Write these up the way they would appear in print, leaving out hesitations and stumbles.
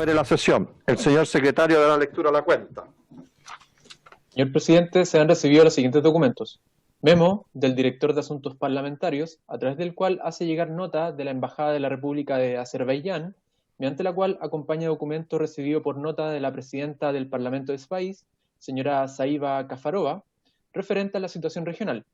Abre la sesión. El señor secretario dará lectura a la cuenta. Señor presidente, se han recibido los siguientes documentos. Memo del director de Asuntos Parlamentarios, a través del cual hace llegar nota de la Embajada de la República de Azerbaiyán, mediante la cual acompaña documento recibido por nota de la presidenta del Parlamento de ese país, señora Saiba Kafarova, referente a la situación regional.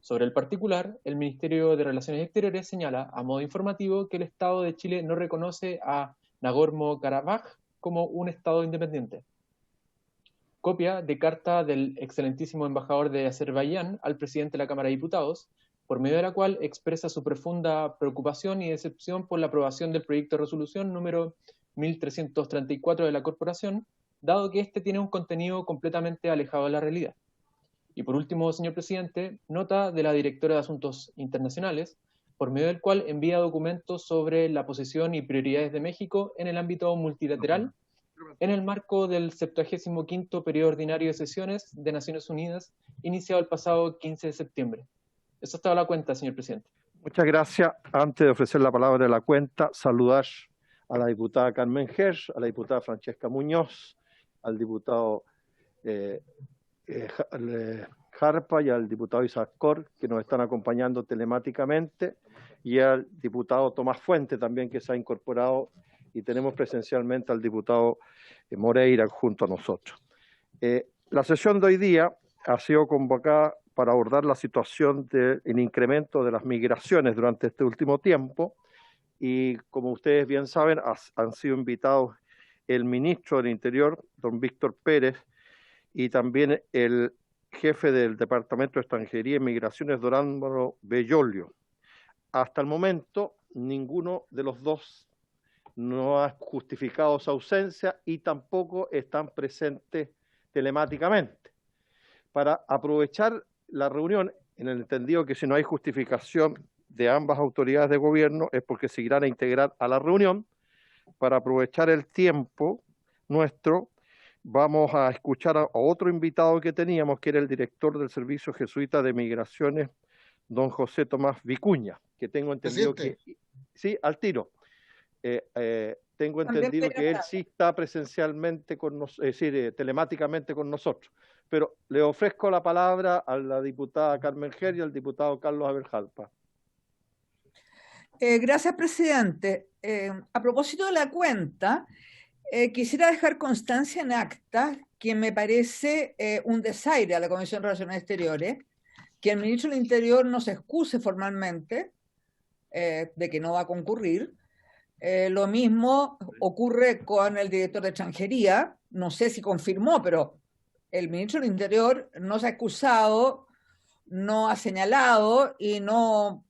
Sobre el particular, el Ministerio de Relaciones Exteriores señala, a modo informativo, que el Estado de Chile no reconoce a Nagorno-Karabaj como un Estado independiente. Copia de carta del excelentísimo embajador de Azerbaiyán al presidente de la Cámara de Diputados, por medio de la cual expresa su profunda preocupación y decepción por la aprobación del proyecto de resolución número 1334 de la Corporación, dado que este tiene un contenido completamente alejado de la realidad. Y por último, señor presidente, nota de la directora de Asuntos Internacionales, por medio del cual envía documentos sobre la posición y prioridades de México en el ámbito multilateral, en el marco del 75º periodo ordinario de sesiones de Naciones Unidas, iniciado el pasado 15 de septiembre. Eso está la cuenta, señor presidente. Muchas gracias. Antes de ofrecer la palabra de la cuenta, saludar a la diputada Carmen Hersch, a la diputada Francesca Muñoz, al diputado Jarpa y al diputado Isaac Cor, que nos están acompañando telemáticamente, y al diputado Tomás Fuente también, que se ha incorporado, y tenemos presencialmente al diputado Moreira junto a nosotros. La sesión de hoy día ha sido convocada para abordar la situación del incremento de las migraciones durante este último tiempo, y como ustedes bien saben, han sido invitados el ministro del Interior, don Víctor Pérez, y también el jefe del Departamento de Extranjería y Migraciones, don Álvaro Bellolio. Hasta el momento, ninguno de los dos no ha justificado su ausencia y tampoco están presentes telemáticamente. Para aprovechar la reunión, en el entendido que si no hay justificación de ambas autoridades de gobierno es porque se irán a integrar a la reunión, para aprovechar el tiempo nuestro, vamos a escuchar a otro invitado que teníamos, que era el director del Servicio Jesuita de Migraciones, don José Tomás Vicuña, que tengo entendido que... Sí, al tiro. Tengo entendido que él sí está presencialmente con nosotros, es decir, telemáticamente con nosotros. Pero le ofrezco la palabra a la diputada Carmen Hersch y al diputado Carlos Aberjalpa. Gracias, presidente. A propósito de la cuenta, quisiera dejar constancia en acta que me parece un desaire a la Comisión de Relaciones Exteriores, que el ministro del Interior no se excuse formalmente de que no va a concurrir. Lo mismo ocurre con el director de Extranjería, no sé si confirmó, pero el ministro del Interior no se ha excusado, no ha señalado y no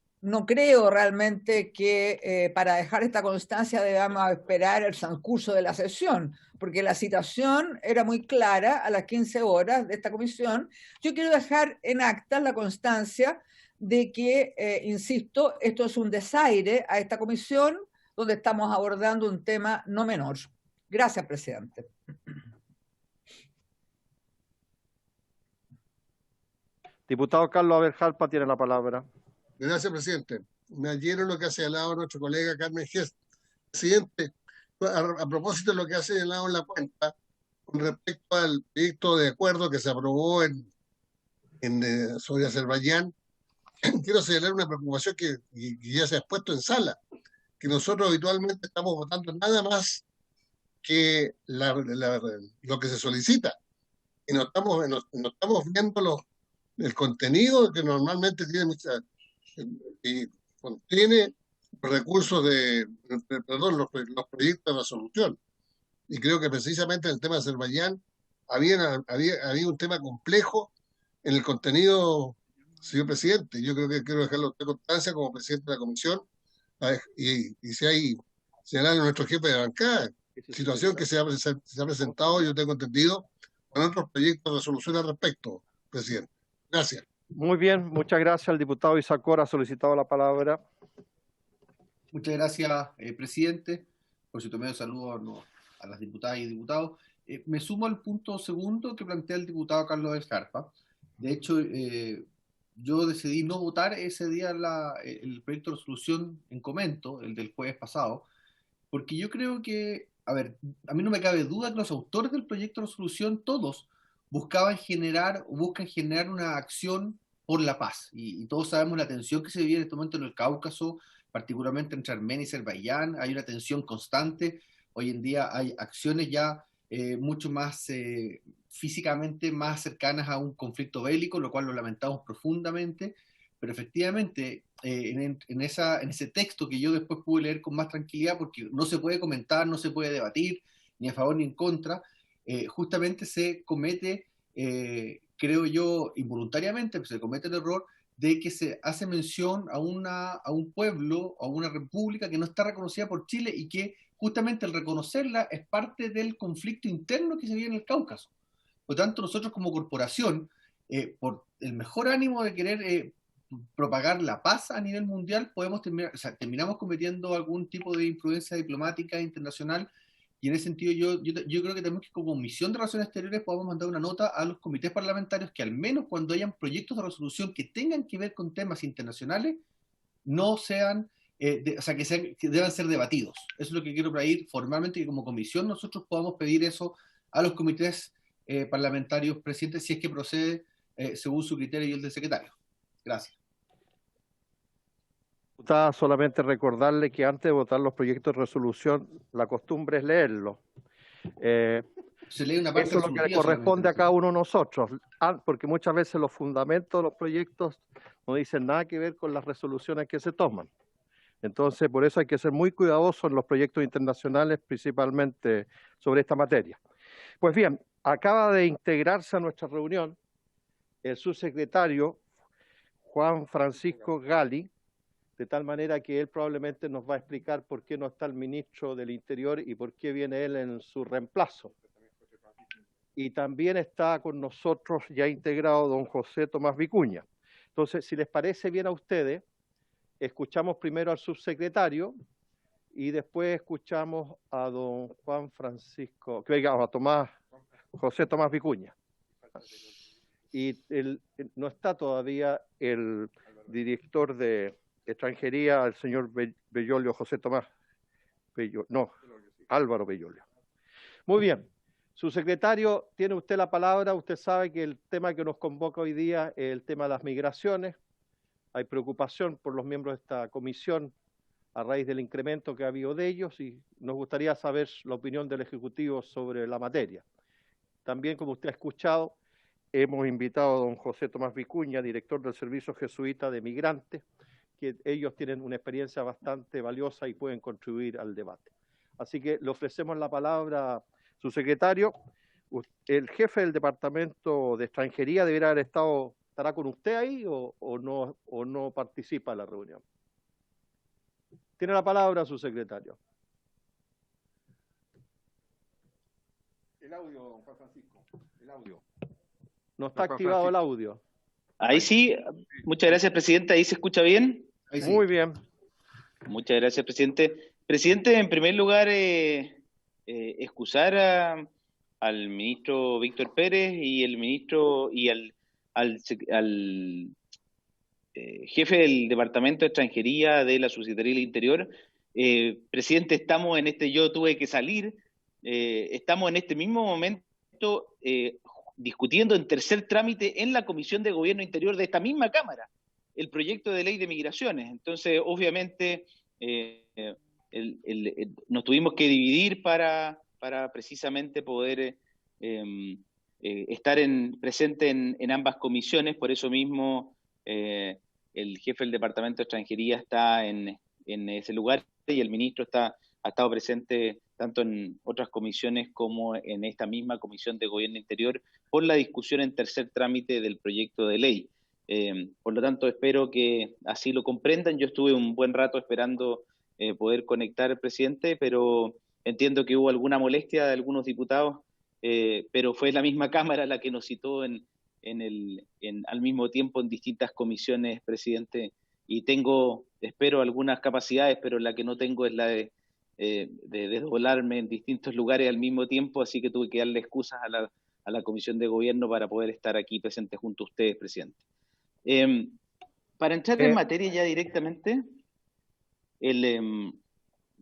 creo realmente que para dejar esta constancia debamos esperar el transcurso de la sesión, porque la citación era muy clara a las 15 horas de esta comisión. Yo quiero dejar en acta la constancia de que, insisto, esto es un desaire a esta comisión donde estamos abordando un tema no menor. Gracias, presidente. Diputado Carlos Aberjalpa tiene la palabra. Gracias, presidente. Me adhiero a lo que ha señalado nuestro colega Carmen Hersch. Presidente, a propósito de lo que ha señalado en la cuenta, con respecto al proyecto de acuerdo que se aprobó sobre Azerbaiyán, quiero señalar una preocupación que ya se ha expuesto en sala, que nosotros habitualmente estamos votando nada más que lo que se solicita, y no estamos viendo el contenido que normalmente contiene recursos los proyectos de resolución. Y creo que precisamente en el tema de Azerbaiyán había un tema complejo en el contenido, señor presidente. Yo creo que quiero dejarlo a usted constancia como presidente de la comisión, y si hay señalar a nuestro jefe de bancada, situación que se ha presentado, yo tengo entendido, con otros proyectos de resolución al respecto, presidente. Gracias. Muy bien, muchas gracias. El diputado Isaac Cor ha solicitado la palabra. Muchas gracias, presidente. Por cierto, me saludo a las diputadas y diputados. Me sumo al punto segundo que plantea el diputado Carlos Aberjalpa. De hecho, yo decidí no votar ese día el proyecto de resolución en comento, el del jueves pasado, porque yo creo que a ver, a mí no me cabe duda que los autores del proyecto de resolución, todos, buscan generar una acción por la paz. Y todos sabemos la tensión que se vive en este momento en el Cáucaso, particularmente entre Armenia y Azerbaiyán. Hay una tensión constante. Hoy en día hay acciones ya mucho más físicamente más cercanas a un conflicto bélico, lo cual lo lamentamos profundamente. Pero efectivamente, en ese texto que yo después pude leer con más tranquilidad, porque no se puede comentar, no se puede debatir, ni a favor ni en contra, justamente se comete, creo yo, involuntariamente, se comete el error de que se hace mención a un pueblo, a una república que no está reconocida por Chile y que justamente el reconocerla es parte del conflicto interno que se vive en el Cáucaso. Por lo tanto, nosotros como corporación, por el mejor ánimo de querer propagar la paz a nivel mundial, terminamos cometiendo algún tipo de influencia diplomática internacional, y en ese sentido yo creo que tenemos que, como Comisión de Relaciones Exteriores, podamos mandar una nota a los comités parlamentarios que al menos cuando hayan proyectos de resolución que tengan que ver con temas internacionales, no sean, que deban ser debatidos. Eso es lo que quiero pedir formalmente, que como comisión nosotros podamos pedir eso a los comités parlamentarios, presidente, si es que procede según su criterio y el del secretario. Gracias. Solamente recordarle que antes de votar los proyectos de resolución, la costumbre es leerlos. Se lee una parte eso es lo que le corresponde a cada uno de nosotros, porque muchas veces los fundamentos de los proyectos no dicen nada que ver con las resoluciones que se toman. Entonces, por eso hay que ser muy cuidadosos en los proyectos internacionales, principalmente sobre esta materia. Pues bien, acaba de integrarse a nuestra reunión el subsecretario Juan Francisco Gali, de tal manera que él probablemente nos va a explicar por qué no está el ministro del Interior y por qué viene él en su reemplazo. Y también está con nosotros ya integrado don José Tomás Vicuña. Entonces, si les parece bien a ustedes, escuchamos primero al subsecretario y después escuchamos a don Juan Francisco, a José Tomás Vicuña. Y no está todavía el director de extranjería, el señor Bellolio, José Tomás Álvaro Bellolio. Muy bien, subsecretario, tiene usted la palabra. Usted sabe que el tema que nos convoca hoy día es el tema de las migraciones. Hay preocupación por los miembros de esta comisión a raíz del incremento que ha habido de ellos y nos gustaría saber la opinión del Ejecutivo sobre la materia. También, como usted ha escuchado, hemos invitado a don José Tomás Vicuña, director del Servicio Jesuita de Migrantes, que ellos tienen una experiencia bastante valiosa y pueden contribuir al debate. Así que le ofrecemos la palabra a su secretario. El jefe del Departamento de Extranjería deberá haber ¿estará con usted ahí o no participa en la reunión? Tiene la palabra su secretario. El audio, don Juan Francisco, el audio. No está activado el audio. Ahí sí, muchas gracias, presidente. ¿Ahí se escucha bien? Ahí sí. Muy bien. Muchas gracias, presidente. Presidente, en primer lugar, excusar al ministro Víctor Pérez y el ministro y al jefe del Departamento de Extranjería de la Subsecretaría del Interior. Presidente, yo tuve que salir, estamos en este mismo momento discutiendo en tercer trámite en la Comisión de Gobierno Interior de esta misma Cámara el proyecto de ley de migraciones. Entonces, obviamente, nos tuvimos que dividir para precisamente poder estar presente en ambas comisiones. Por eso mismo, el jefe del Departamento de Extranjería está en ese lugar y el ministro ha estado presente tanto en otras comisiones como en esta misma Comisión de Gobierno Interior por la discusión en tercer trámite del proyecto de ley. Por lo tanto, espero que así lo comprendan. Yo estuve un buen rato esperando poder conectar, presidente, pero entiendo que hubo alguna molestia de algunos diputados, pero fue la misma Cámara la que nos citó al mismo tiempo en distintas comisiones, presidente, y espero algunas capacidades, pero la que no tengo es la de desdoblarme en distintos lugares al mismo tiempo, así que tuve que darle excusas a la Comisión de Gobierno para poder estar aquí presente junto a ustedes, presidente. Para entrar en materia ya directamente,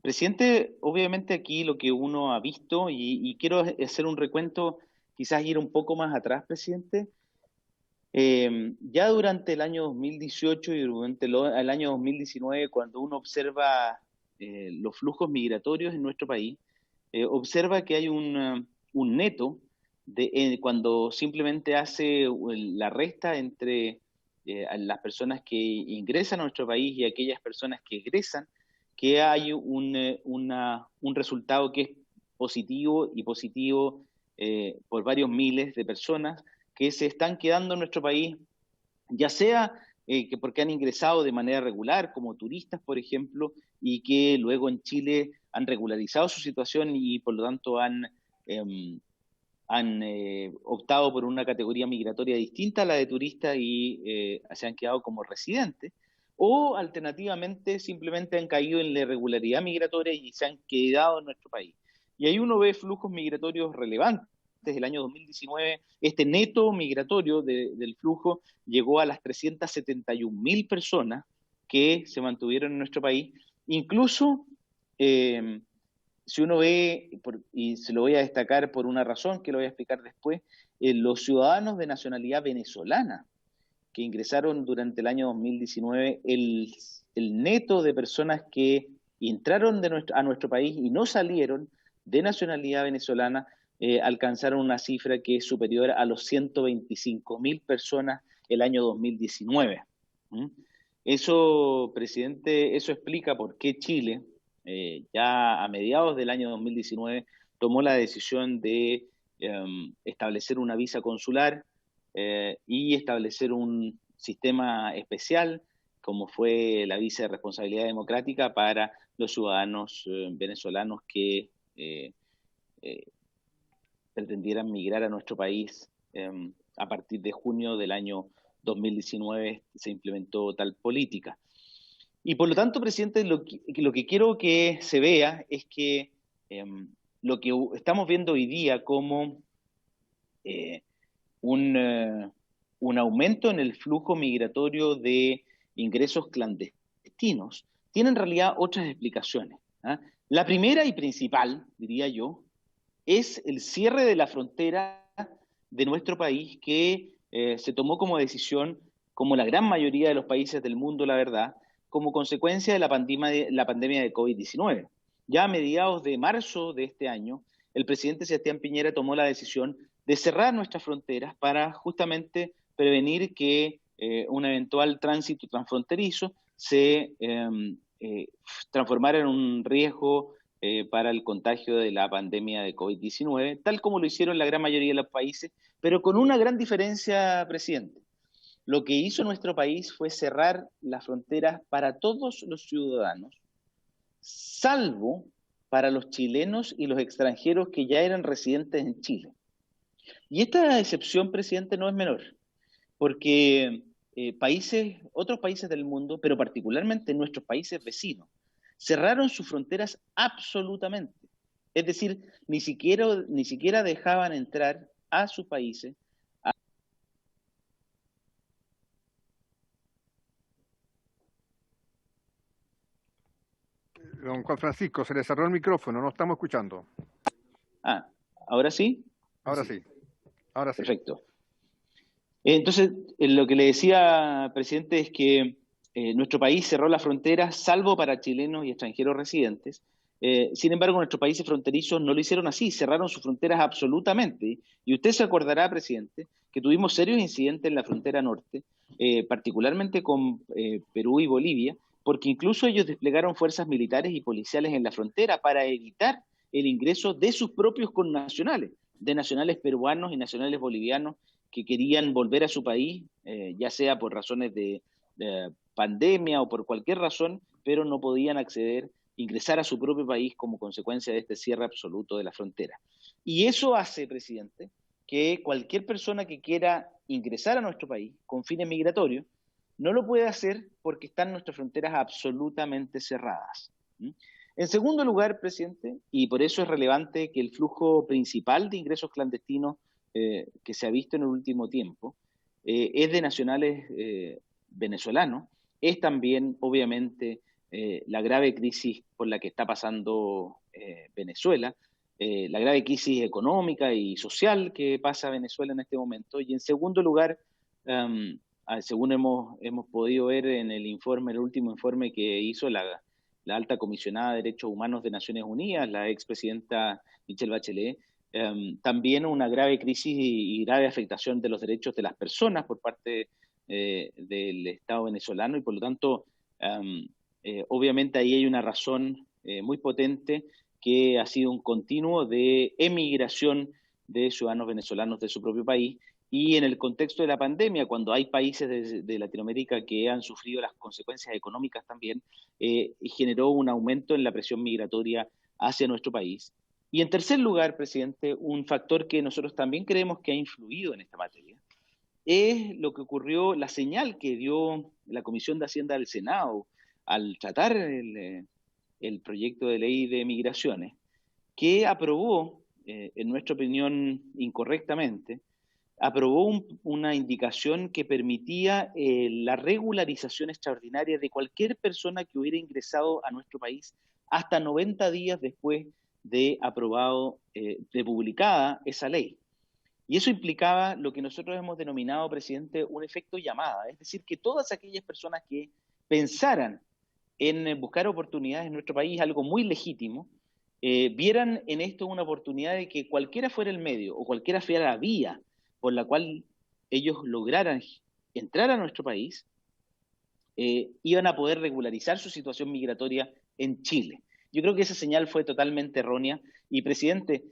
Presidente, obviamente aquí lo que uno ha visto, y quiero hacer un recuento, quizás ir un poco más atrás, presidente. Ya durante el año 2018 y durante el año 2019, cuando uno observa los flujos migratorios en nuestro país, observa que hay un neto cuando simplemente hace la resta entre a las personas que ingresan a nuestro país y aquellas personas que egresan, que hay un resultado que es positivo y positivo por varios miles de personas que se están quedando en nuestro país, ya sea que porque han ingresado de manera regular, como turistas, por ejemplo, y que luego en Chile han regularizado su situación y por lo tanto han optado por una categoría migratoria distinta a la de turistas y se han quedado como residentes, o alternativamente simplemente han caído en la irregularidad migratoria y se han quedado en nuestro país. Y ahí uno ve flujos migratorios relevantes. Desde el año 2019, este neto migratorio del flujo llegó a las 371.000 personas que se mantuvieron en nuestro país. Incluso, si uno ve, y se lo voy a destacar por una razón que lo voy a explicar después, los ciudadanos de nacionalidad venezolana que ingresaron durante el año 2019, el neto de personas que entraron a nuestro país y no salieron de nacionalidad venezolana, alcanzaron una cifra que es superior a los 125.000 personas el año 2019. Eso, presidente, eso explica por qué Chile, ya a mediados del año 2019, tomó la decisión de establecer una visa consular y establecer un sistema especial, como fue la visa de responsabilidad democrática para los ciudadanos venezolanos que pretendieran migrar a nuestro país. A partir de junio del año 2019 se implementó tal política. Y por lo tanto, presidente, lo que quiero que se vea es que lo que estamos viendo hoy día como un aumento en el flujo migratorio de ingresos clandestinos tiene en realidad otras explicaciones. La primera y principal, diría yo, es el cierre de la frontera de nuestro país que se tomó como decisión, como la gran mayoría de los países del mundo, la verdad, como consecuencia de la pandemia de COVID-19. Ya a mediados de marzo de este año, el presidente Sebastián Piñera tomó la decisión de cerrar nuestras fronteras para justamente prevenir que un eventual tránsito transfronterizo se transformara en un riesgo para el contagio de la pandemia de COVID-19, tal como lo hicieron la gran mayoría de los países, pero con una gran diferencia, presidente. Lo que hizo nuestro país fue cerrar las fronteras para todos los ciudadanos, salvo para los chilenos y los extranjeros que ya eran residentes en Chile. Y esta excepción, presidente, no es menor, porque otros países del mundo, pero particularmente nuestros países vecinos, cerraron sus fronteras absolutamente. Es decir, ni siquiera dejaban entrar a sus países. Don Juan Francisco, se le cerró el micrófono, no estamos escuchando. ¿Ahora sí? Ahora sí. Ahora sí. Perfecto. Entonces, lo que le decía, presidente, es que nuestro país cerró las fronteras, salvo para chilenos y extranjeros residentes. Sin embargo, nuestros países fronterizos no lo hicieron así, cerraron sus fronteras absolutamente. Y usted se acordará, presidente, que tuvimos serios incidentes en la frontera norte, particularmente con Perú y Bolivia, porque incluso ellos desplegaron fuerzas militares y policiales en la frontera para evitar el ingreso de sus propios connacionales, de nacionales peruanos y nacionales bolivianos que querían volver a su país, ya sea por razones de pandemia o por cualquier razón, pero no podían ingresar a su propio país como consecuencia de este cierre absoluto de la frontera. Y eso hace, presidente, que cualquier persona que quiera ingresar a nuestro país con fines migratorios no lo puede hacer porque están nuestras fronteras absolutamente cerradas. En segundo lugar, presidente, y por eso es relevante que el flujo principal de ingresos clandestinos que se ha visto en el último tiempo es de nacionales venezolanos, es también, obviamente, la grave crisis por la que está pasando Venezuela, la grave crisis económica y social que pasa Venezuela en este momento. Y en segundo lugar, según hemos podido ver en el informe, el último informe que hizo la alta comisionada de Derechos Humanos de Naciones Unidas, la expresidenta Michelle Bachelet, también una grave crisis y grave afectación de los derechos de las personas por parte del Estado venezolano, y por lo tanto, obviamente ahí hay una razón muy potente que ha sido un continuo de emigración de ciudadanos venezolanos de su propio país. Y en el contexto de la pandemia, cuando hay países de Latinoamérica que han sufrido las consecuencias económicas también, generó un aumento en la presión migratoria hacia nuestro país. Y en tercer lugar, presidente, un factor que nosotros también creemos que ha influido en esta materia es lo que ocurrió, la señal que dio la Comisión de Hacienda del Senado al tratar el proyecto de ley de migraciones, que aprobó, en nuestra opinión incorrectamente, aprobó una indicación que permitía la regularización extraordinaria de cualquier persona que hubiera ingresado a nuestro país hasta 90 días después de aprobado, de publicada esa ley. Y eso implicaba lo que nosotros hemos denominado, presidente, un efecto llamada, es decir, que todas aquellas personas que pensaran en buscar oportunidades en nuestro país, algo muy legítimo, vieran en esto una oportunidad de que cualquiera fuera el medio o cualquiera fuera la vía por la cual ellos lograran entrar a nuestro país, iban a poder regularizar su situación migratoria en Chile. Yo creo que esa señal fue totalmente errónea y, presidente,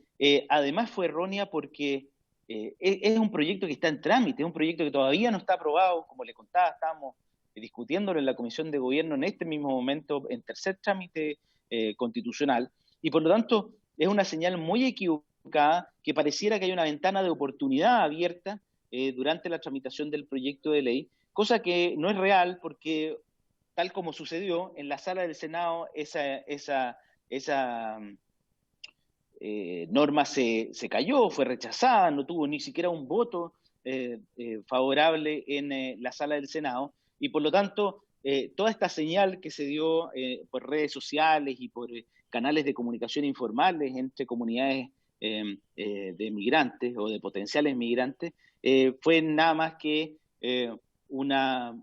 además fue errónea porque es un proyecto que está en trámite, es un proyecto que todavía no está aprobado, como le contaba, estábamos discutiéndolo en la Comisión de Gobierno en este mismo momento, en tercer trámite constitucional, y por lo tanto es una señal muy equivocada que pareciera que hay una ventana de oportunidad abierta durante la tramitación del proyecto de ley, cosa que no es real porque, tal como sucedió, en la sala del Senado esa norma se cayó, fue rechazada, no tuvo ni siquiera un voto favorable en la sala del Senado, y por lo tanto toda esta señal que se dio por redes sociales y por canales de comunicación informales entre comunidades de migrantes o de potenciales migrantes fue nada más que una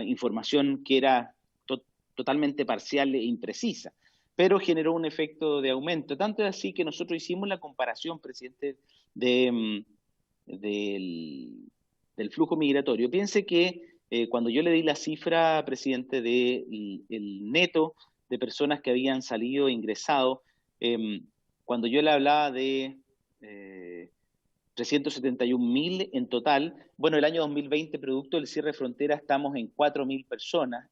información que era totalmente parcial e imprecisa, pero generó un efecto de aumento. Tanto es así que nosotros hicimos la comparación, presidente, del flujo migratorio. Piense que cuando yo le di la cifra, presidente, del neto de personas que habían salido e ingresado, cuando yo le hablaba de 371.000 en total, bueno, el año 2020, producto del cierre de frontera, estamos en 40.000 personas,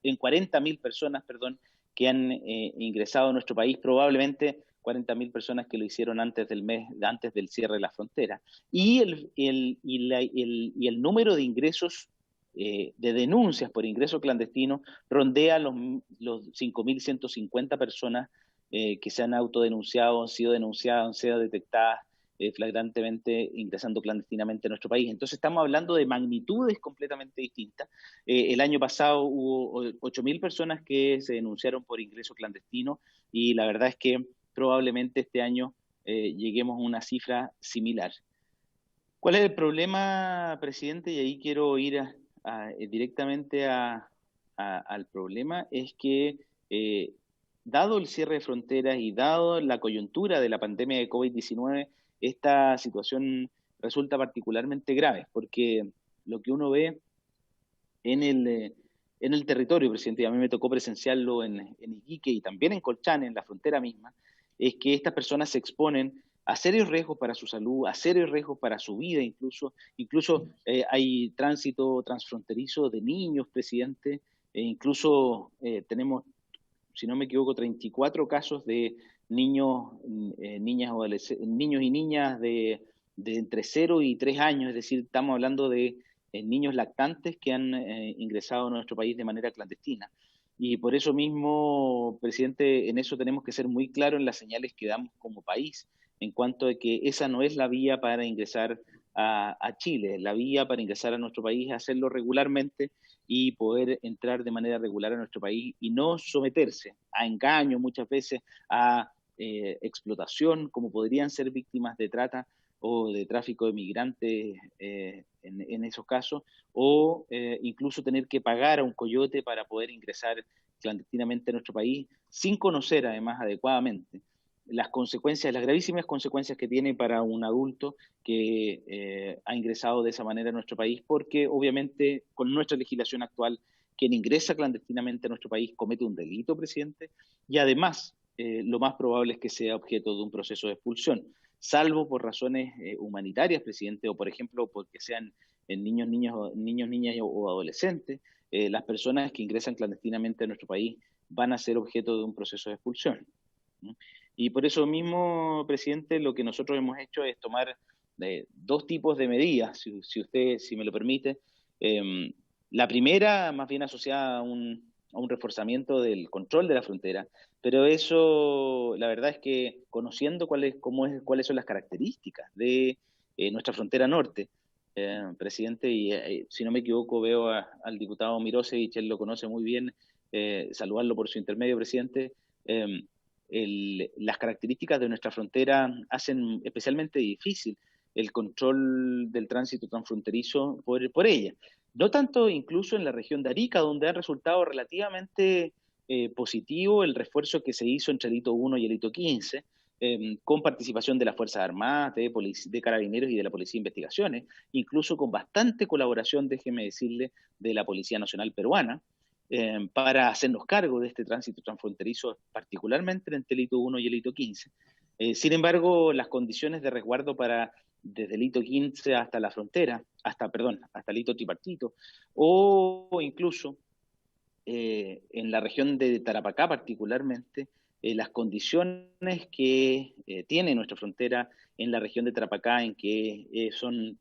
perdón, que han ingresado a nuestro país, probablemente 40.000 personas que lo hicieron antes del cierre de la frontera. Y el número de ingresos, de denuncias por ingreso clandestino, rondea los 5.150 personas que se han autodenunciado, han sido denunciadas, han sido detectadas flagrantemente ingresando clandestinamente a nuestro país. Entonces estamos hablando de magnitudes completamente distintas. El año pasado hubo 8.000 personas que se denunciaron por ingreso clandestino y la verdad es que probablemente este año lleguemos a una cifra similar. ¿Cuál es el problema, presidente? Y ahí quiero ir directamente al problema. Es que dado el cierre de fronteras y dado la coyuntura de la pandemia de COVID-19, esta situación resulta particularmente grave, porque lo que uno ve en el territorio, presidente, y a mí me tocó presenciarlo en Iquique y también en Colchane, en la frontera misma, es que estas personas se exponen a serios riesgos para su salud, a serios riesgos para su vida incluso hay tránsito transfronterizo de niños, presidente, incluso tenemos, si no me equivoco, 34 casos de niños y niñas de entre 0 y 3 años, es decir, estamos hablando de niños lactantes que han ingresado a nuestro país de manera clandestina. Y por eso mismo, presidente, en eso tenemos que ser muy claros en las señales que damos como país, en cuanto a que esa no es la vía para ingresar a Chile. La vía para ingresar a nuestro país es hacerlo regularmente y poder entrar de manera regular a nuestro país y no someterse a engaño muchas veces, a explotación, como podrían ser víctimas de trata o de tráfico de migrantes en esos casos, o incluso tener que pagar a un coyote para poder ingresar clandestinamente a nuestro país, sin conocer además adecuadamente las consecuencias, las gravísimas consecuencias que tiene para un adulto que ha ingresado de esa manera a nuestro país, porque obviamente con nuestra legislación actual, quien ingresa clandestinamente a nuestro país comete un delito, presidente, y además lo más probable es que sea objeto de un proceso de expulsión, salvo por razones humanitarias, presidente, o por ejemplo porque sean niños, niñas o adolescentes. Las personas que ingresan clandestinamente a nuestro país van a ser objeto de un proceso de expulsión, ¿no? Y por eso mismo, presidente, lo que nosotros hemos hecho es tomar dos tipos de medidas, si me lo permite. La primera, más bien asociada a un reforzamiento del control de la frontera, pero eso, la verdad es que conociendo cuáles son las características de nuestra frontera norte, presidente, y si no me equivoco veo al diputado Mirosevich, él lo conoce muy bien, saludarlo por su intermedio, presidente. Las características de nuestra frontera hacen especialmente difícil el control del tránsito transfronterizo por ella. No tanto incluso en la región de Arica, donde ha resultado relativamente positivo el refuerzo que se hizo entre el hito 1 y el hito 15, con participación de las Fuerzas Armadas, de Carabineros y de la Policía de Investigaciones, incluso con bastante colaboración, déjeme decirle, de la Policía Nacional Peruana, para hacernos cargo de este tránsito transfronterizo, particularmente entre el hito 1 y el hito 15. Sin embargo, las condiciones de resguardo desde el hito 15 hasta la frontera, hasta el hito tripartito, o incluso en la región de Tarapacá particularmente, las condiciones que tiene nuestra frontera en la región de Tarapacá, en que son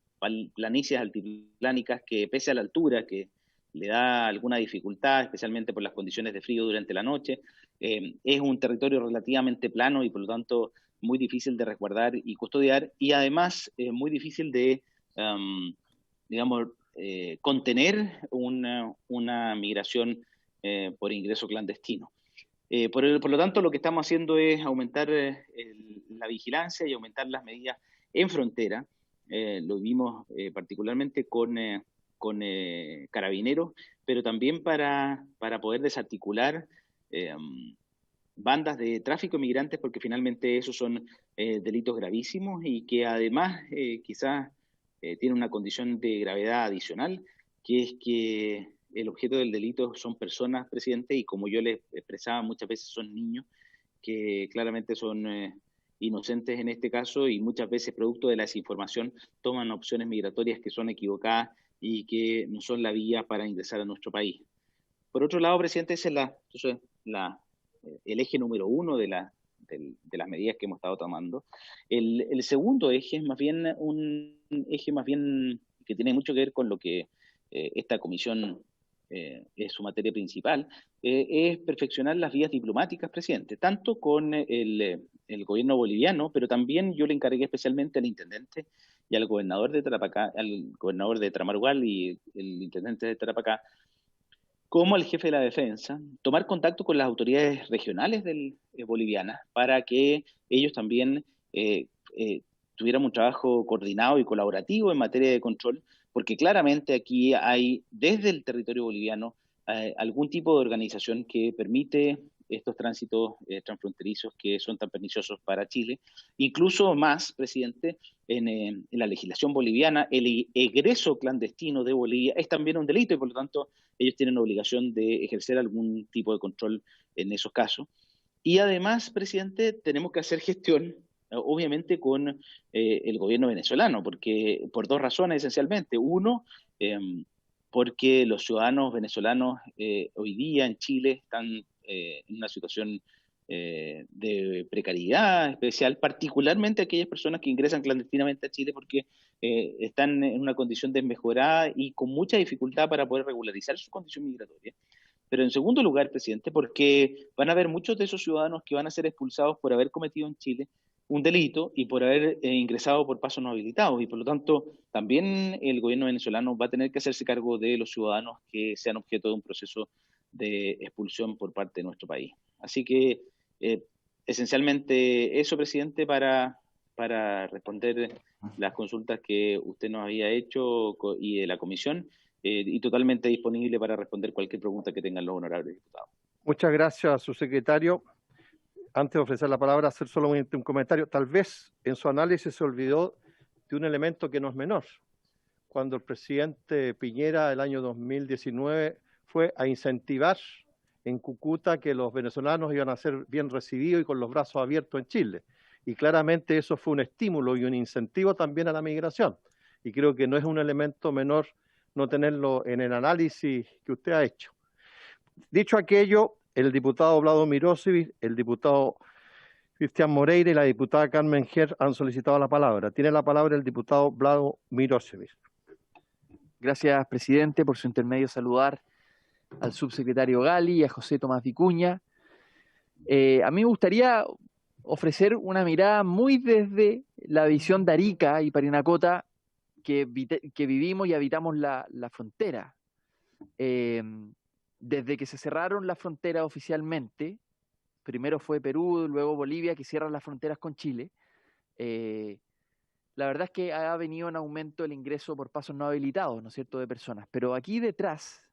planicies altiplánicas que pese a la altura que le da alguna dificultad, especialmente por las condiciones de frío durante la noche, es un territorio relativamente plano y por lo tanto muy difícil de resguardar y custodiar, y además muy difícil de, contener una migración por ingreso clandestino. Por lo tanto, lo que estamos haciendo es aumentar la vigilancia y aumentar las medidas en frontera. Lo vimos particularmente con Carabineros, pero también para poder desarticular bandas de tráfico de migrantes, porque finalmente esos son delitos gravísimos y que además quizás tienen una condición de gravedad adicional, que es que el objeto del delito son personas, presidente, y como yo les expresaba, muchas veces son niños que claramente son inocentes en este caso y muchas veces producto de la desinformación toman opciones migratorias que son equivocadas y que no son la vía para ingresar a nuestro país. Por otro lado, presidente, ese es el eje número uno de las medidas que hemos estado tomando. El segundo eje es más bien un eje que tiene mucho que ver con lo que esta comisión es su materia principal, es perfeccionar las vías diplomáticas, presidente, tanto con el gobierno boliviano, pero también yo le encargué especialmente al intendente y al gobernador de Tarapacá, al gobernador de Tramarugal y el intendente de Tarapacá, como al jefe de la defensa, tomar contacto con las autoridades regionales bolivianas para que ellos también tuvieran un trabajo coordinado y colaborativo en materia de control, porque claramente aquí hay desde el territorio boliviano algún tipo de organización que permite estos tránsitos transfronterizos que son tan perniciosos para Chile. Incluso más, presidente, en la legislación boliviana, el egreso clandestino de Bolivia es también un delito y por lo tanto ellos tienen obligación de ejercer algún tipo de control en esos casos. Y además, presidente, tenemos que hacer gestión, obviamente, con el gobierno venezolano, porque por dos razones esencialmente. Uno, porque los ciudadanos venezolanos hoy día en Chile están en una situación de precariedad especial, particularmente aquellas personas que ingresan clandestinamente a Chile porque están en una condición desmejorada y con mucha dificultad para poder regularizar su condición migratoria. Pero en segundo lugar, presidente, porque van a haber muchos de esos ciudadanos que van a ser expulsados por haber cometido en Chile un delito y por haber ingresado por pasos no habilitados. Y por lo tanto, también el gobierno venezolano va a tener que hacerse cargo de los ciudadanos que sean objeto de un proceso de expulsión por parte de nuestro país. Así que, esencialmente eso, presidente, para responder las consultas que usted nos había hecho y de la comisión, y totalmente disponible para responder cualquier pregunta que tengan los honorables diputados. Muchas gracias, subsecretario. Antes de ofrecer la palabra, hacer solamente un comentario. Tal vez en su análisis se olvidó de un elemento que no es menor. Cuando el presidente Piñera, el año 2019, fue a incentivar en Cúcuta que los venezolanos iban a ser bien recibidos y con los brazos abiertos en Chile. Y claramente eso fue un estímulo y un incentivo también a la migración. Y creo que no es un elemento menor no tenerlo en el análisis que usted ha hecho. Dicho aquello, el diputado Vlado Mirosevic, el diputado Cristian Moreira y la diputada Carmen Ger han solicitado la palabra. Tiene la palabra el diputado Vlado Mirosevic. Gracias, presidente, por su intermedio saludar al subsecretario Gali y a José Tomás Vicuña. A mí me gustaría ofrecer una mirada muy desde la visión de Arica y Parinacota que vivimos y habitamos la frontera. Desde que se cerraron las fronteras oficialmente, primero fue Perú, luego Bolivia, que cierran las fronteras con Chile, la verdad es que ha venido en aumento el ingreso por pasos no habilitados, ¿no es cierto?, de personas. Pero aquí detrás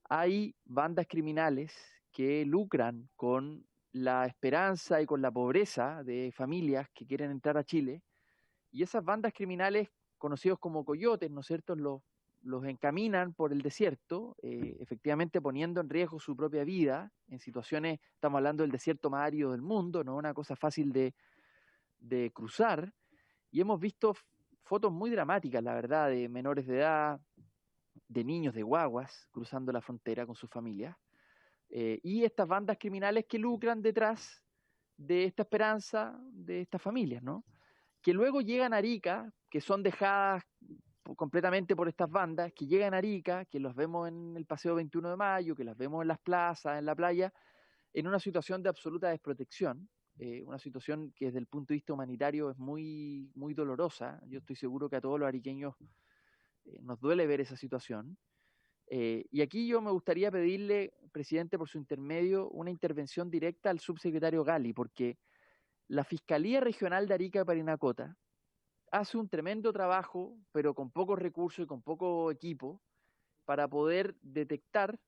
hay bandas criminales que lucran con la esperanza y con la pobreza de familias que quieren entrar a Chile, y esas bandas criminales, conocidos como coyotes, ¿no es cierto?, los encaminan por el desierto, efectivamente poniendo en riesgo su propia vida, en situaciones, estamos hablando del desierto más árido del mundo, no una cosa fácil de cruzar, y hemos visto fotos muy dramáticas, la verdad, de menores de edad, de niños, de guaguas, cruzando la frontera con sus familias, y estas bandas criminales que lucran detrás de esta esperanza de estas familias, ¿no? Que luego llegan a Arica, que son dejadas completamente por estas bandas, que llegan a Arica, que los vemos en el Paseo 21 de Mayo, que las vemos en las plazas, en la playa, en una situación de absoluta desprotección, una situación que desde el punto de vista humanitario es muy, muy dolorosa. Yo estoy seguro que a todos los ariqueños nos duele ver esa situación. Y aquí yo me gustaría pedirle, presidente, por su intermedio, una intervención directa al subsecretario Gali, porque la Fiscalía Regional de Arica y Parinacota hace un tremendo trabajo, pero con pocos recursos y con poco equipo, para poder detectar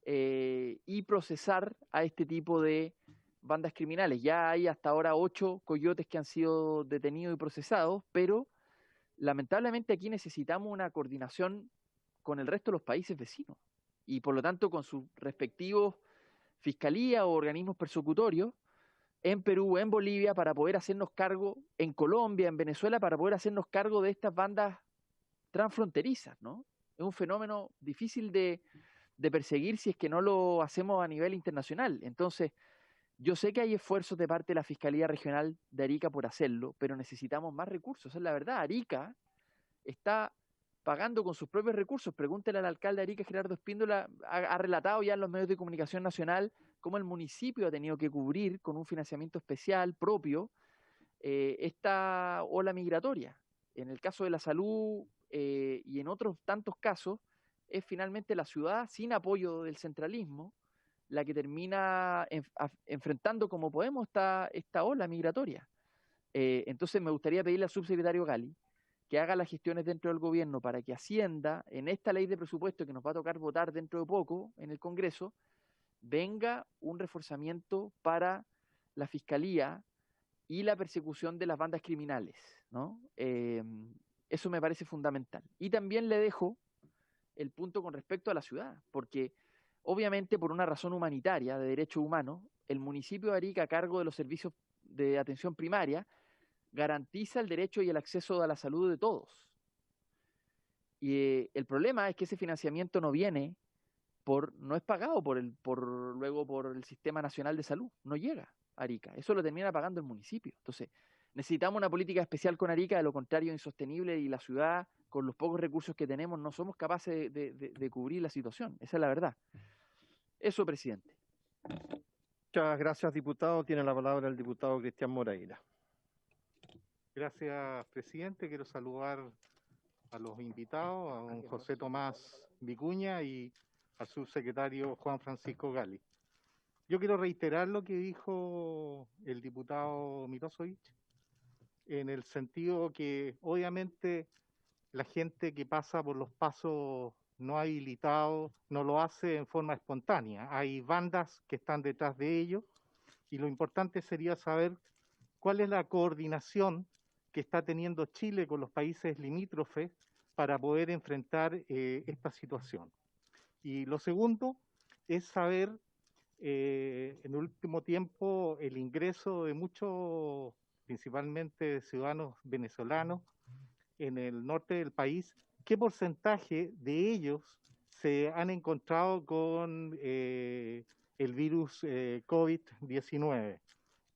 y procesar a este tipo de bandas criminales. Ya hay hasta ahora 8 coyotes que han sido detenidos y procesados, pero lamentablemente aquí necesitamos una coordinación con el resto de los países vecinos y por lo tanto con sus respectivos fiscalías o organismos persecutorios en Perú, en Bolivia, para poder hacernos cargo, en Colombia, en Venezuela, para poder hacernos cargo de estas bandas transfronterizas, ¿no? Es un fenómeno difícil de perseguir si es que no lo hacemos a nivel internacional. Entonces, yo sé que hay esfuerzos de parte de la Fiscalía Regional de Arica por hacerlo, pero necesitamos más recursos, esa es la verdad. Arica está pagando con sus propios recursos. Pregúntele al alcalde de Arica, Gerardo Espíndola, ha relatado ya en los medios de comunicación nacional cómo el municipio ha tenido que cubrir con un financiamiento especial propio esta ola migratoria. En el caso de la salud y en otros tantos casos, es finalmente la ciudad, sin apoyo del centralismo, la que termina enfrentando como podemos esta ola migratoria. Entonces me gustaría pedirle al subsecretario Gali que haga las gestiones dentro del gobierno para que Hacienda, en esta ley de presupuesto que nos va a tocar votar dentro de poco en el Congreso, venga un reforzamiento para la Fiscalía y la persecución de las bandas criminales, ¿no? Eso me parece fundamental. Y también le dejo el punto con respecto a la ciudad, porque obviamente por una razón humanitaria, de derechos humanos, el municipio de Arica, a cargo de los servicios de atención primaria, garantiza el derecho y el acceso a la salud de todos. Y el problema es que ese financiamiento no es pagado luego por el Sistema Nacional de Salud, no llega a Arica, eso lo termina pagando el municipio. Entonces, necesitamos una política especial con Arica, de lo contrario es insostenible y la ciudad, con los pocos recursos que tenemos, no somos capaces de cubrir la situación, esa es la verdad. Eso, presidente. Muchas Muchas gracias, diputado. Tiene la palabra el diputado Cristian Moreira. Gracias, presidente. Quiero saludar a los invitados, a don José Tomás Vicuña y al subsecretario Juan Francisco Gali. Yo quiero reiterar lo que dijo el diputado Mirosovich, en el sentido que obviamente la gente que pasa por los pasos no habilitados no lo hace en forma espontánea. Hay bandas que están detrás de ello y lo importante sería saber cuál es la coordinación que está teniendo Chile con los países limítrofes para poder enfrentar esta situación. Y lo segundo es saber, en el último tiempo, el ingreso de muchos, principalmente ciudadanos venezolanos, en el norte del país, ¿qué porcentaje de ellos se han encontrado con el virus COVID-19?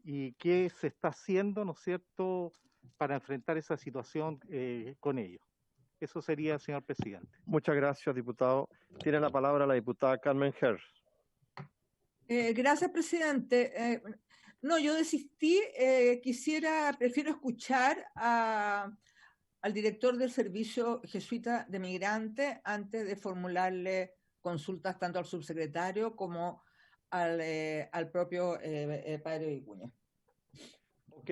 ¿Y qué se está haciendo, ¿no es cierto?, para enfrentar esa situación con ellos? Eso sería, señor presidente. Muchas gracias, diputado. Tiene la palabra la diputada Carmen Herz. Gracias, presidente. No, yo desistí. Prefiero escuchar al director del Servicio Jesuita de Migrantes antes de formularle consultas tanto al subsecretario como al propio padre Vicuña. Ok.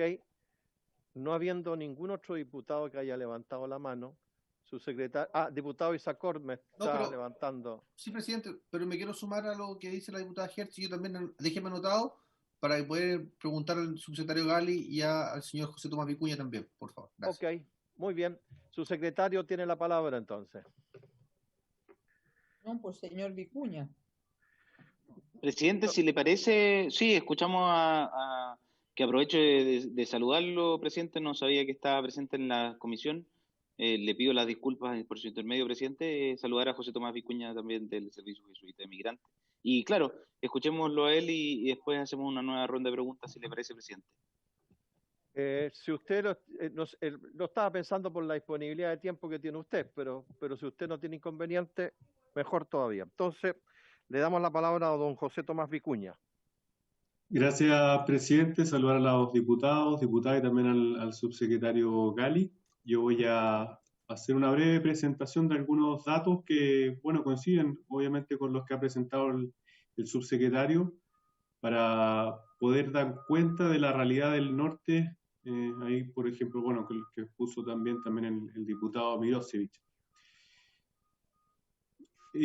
No habiendo ningún otro diputado que haya levantado la mano, subsecretario... diputado Isacor me está levantando. Sí, presidente, pero me quiero sumar a lo que dice la diputada Hertz y yo también déjeme anotado para poder preguntar al subsecretario Gali y al señor José Tomás Vicuña también, por favor. Gracias. Ok, muy bien. Subsecretario tiene la palabra entonces. No, pues señor Vicuña. Presidente, si le parece, sí, escuchamos que aprovecho de saludarlo, presidente, no sabía que estaba presente en la comisión. Le pido las disculpas por su intermedio, presidente. Saludar a José Tomás Vicuña también del Servicio Jesuita de Migrantes. Y claro, escuchémoslo a él y después hacemos una nueva ronda de preguntas, si le parece, presidente. Si usted lo estaba pensando por la disponibilidad de tiempo que tiene usted, pero si usted no tiene inconveniente, mejor todavía. Entonces, le damos la palabra a don José Tomás Vicuña. Gracias, presidente. Saludar a los diputados, diputadas y también al subsecretario Gali. Yo voy a hacer una breve presentación de algunos datos que, bueno, coinciden obviamente con los que ha presentado el subsecretario para poder dar cuenta de la realidad del norte. Ahí, por ejemplo, bueno, que puso también el diputado Mirosevich.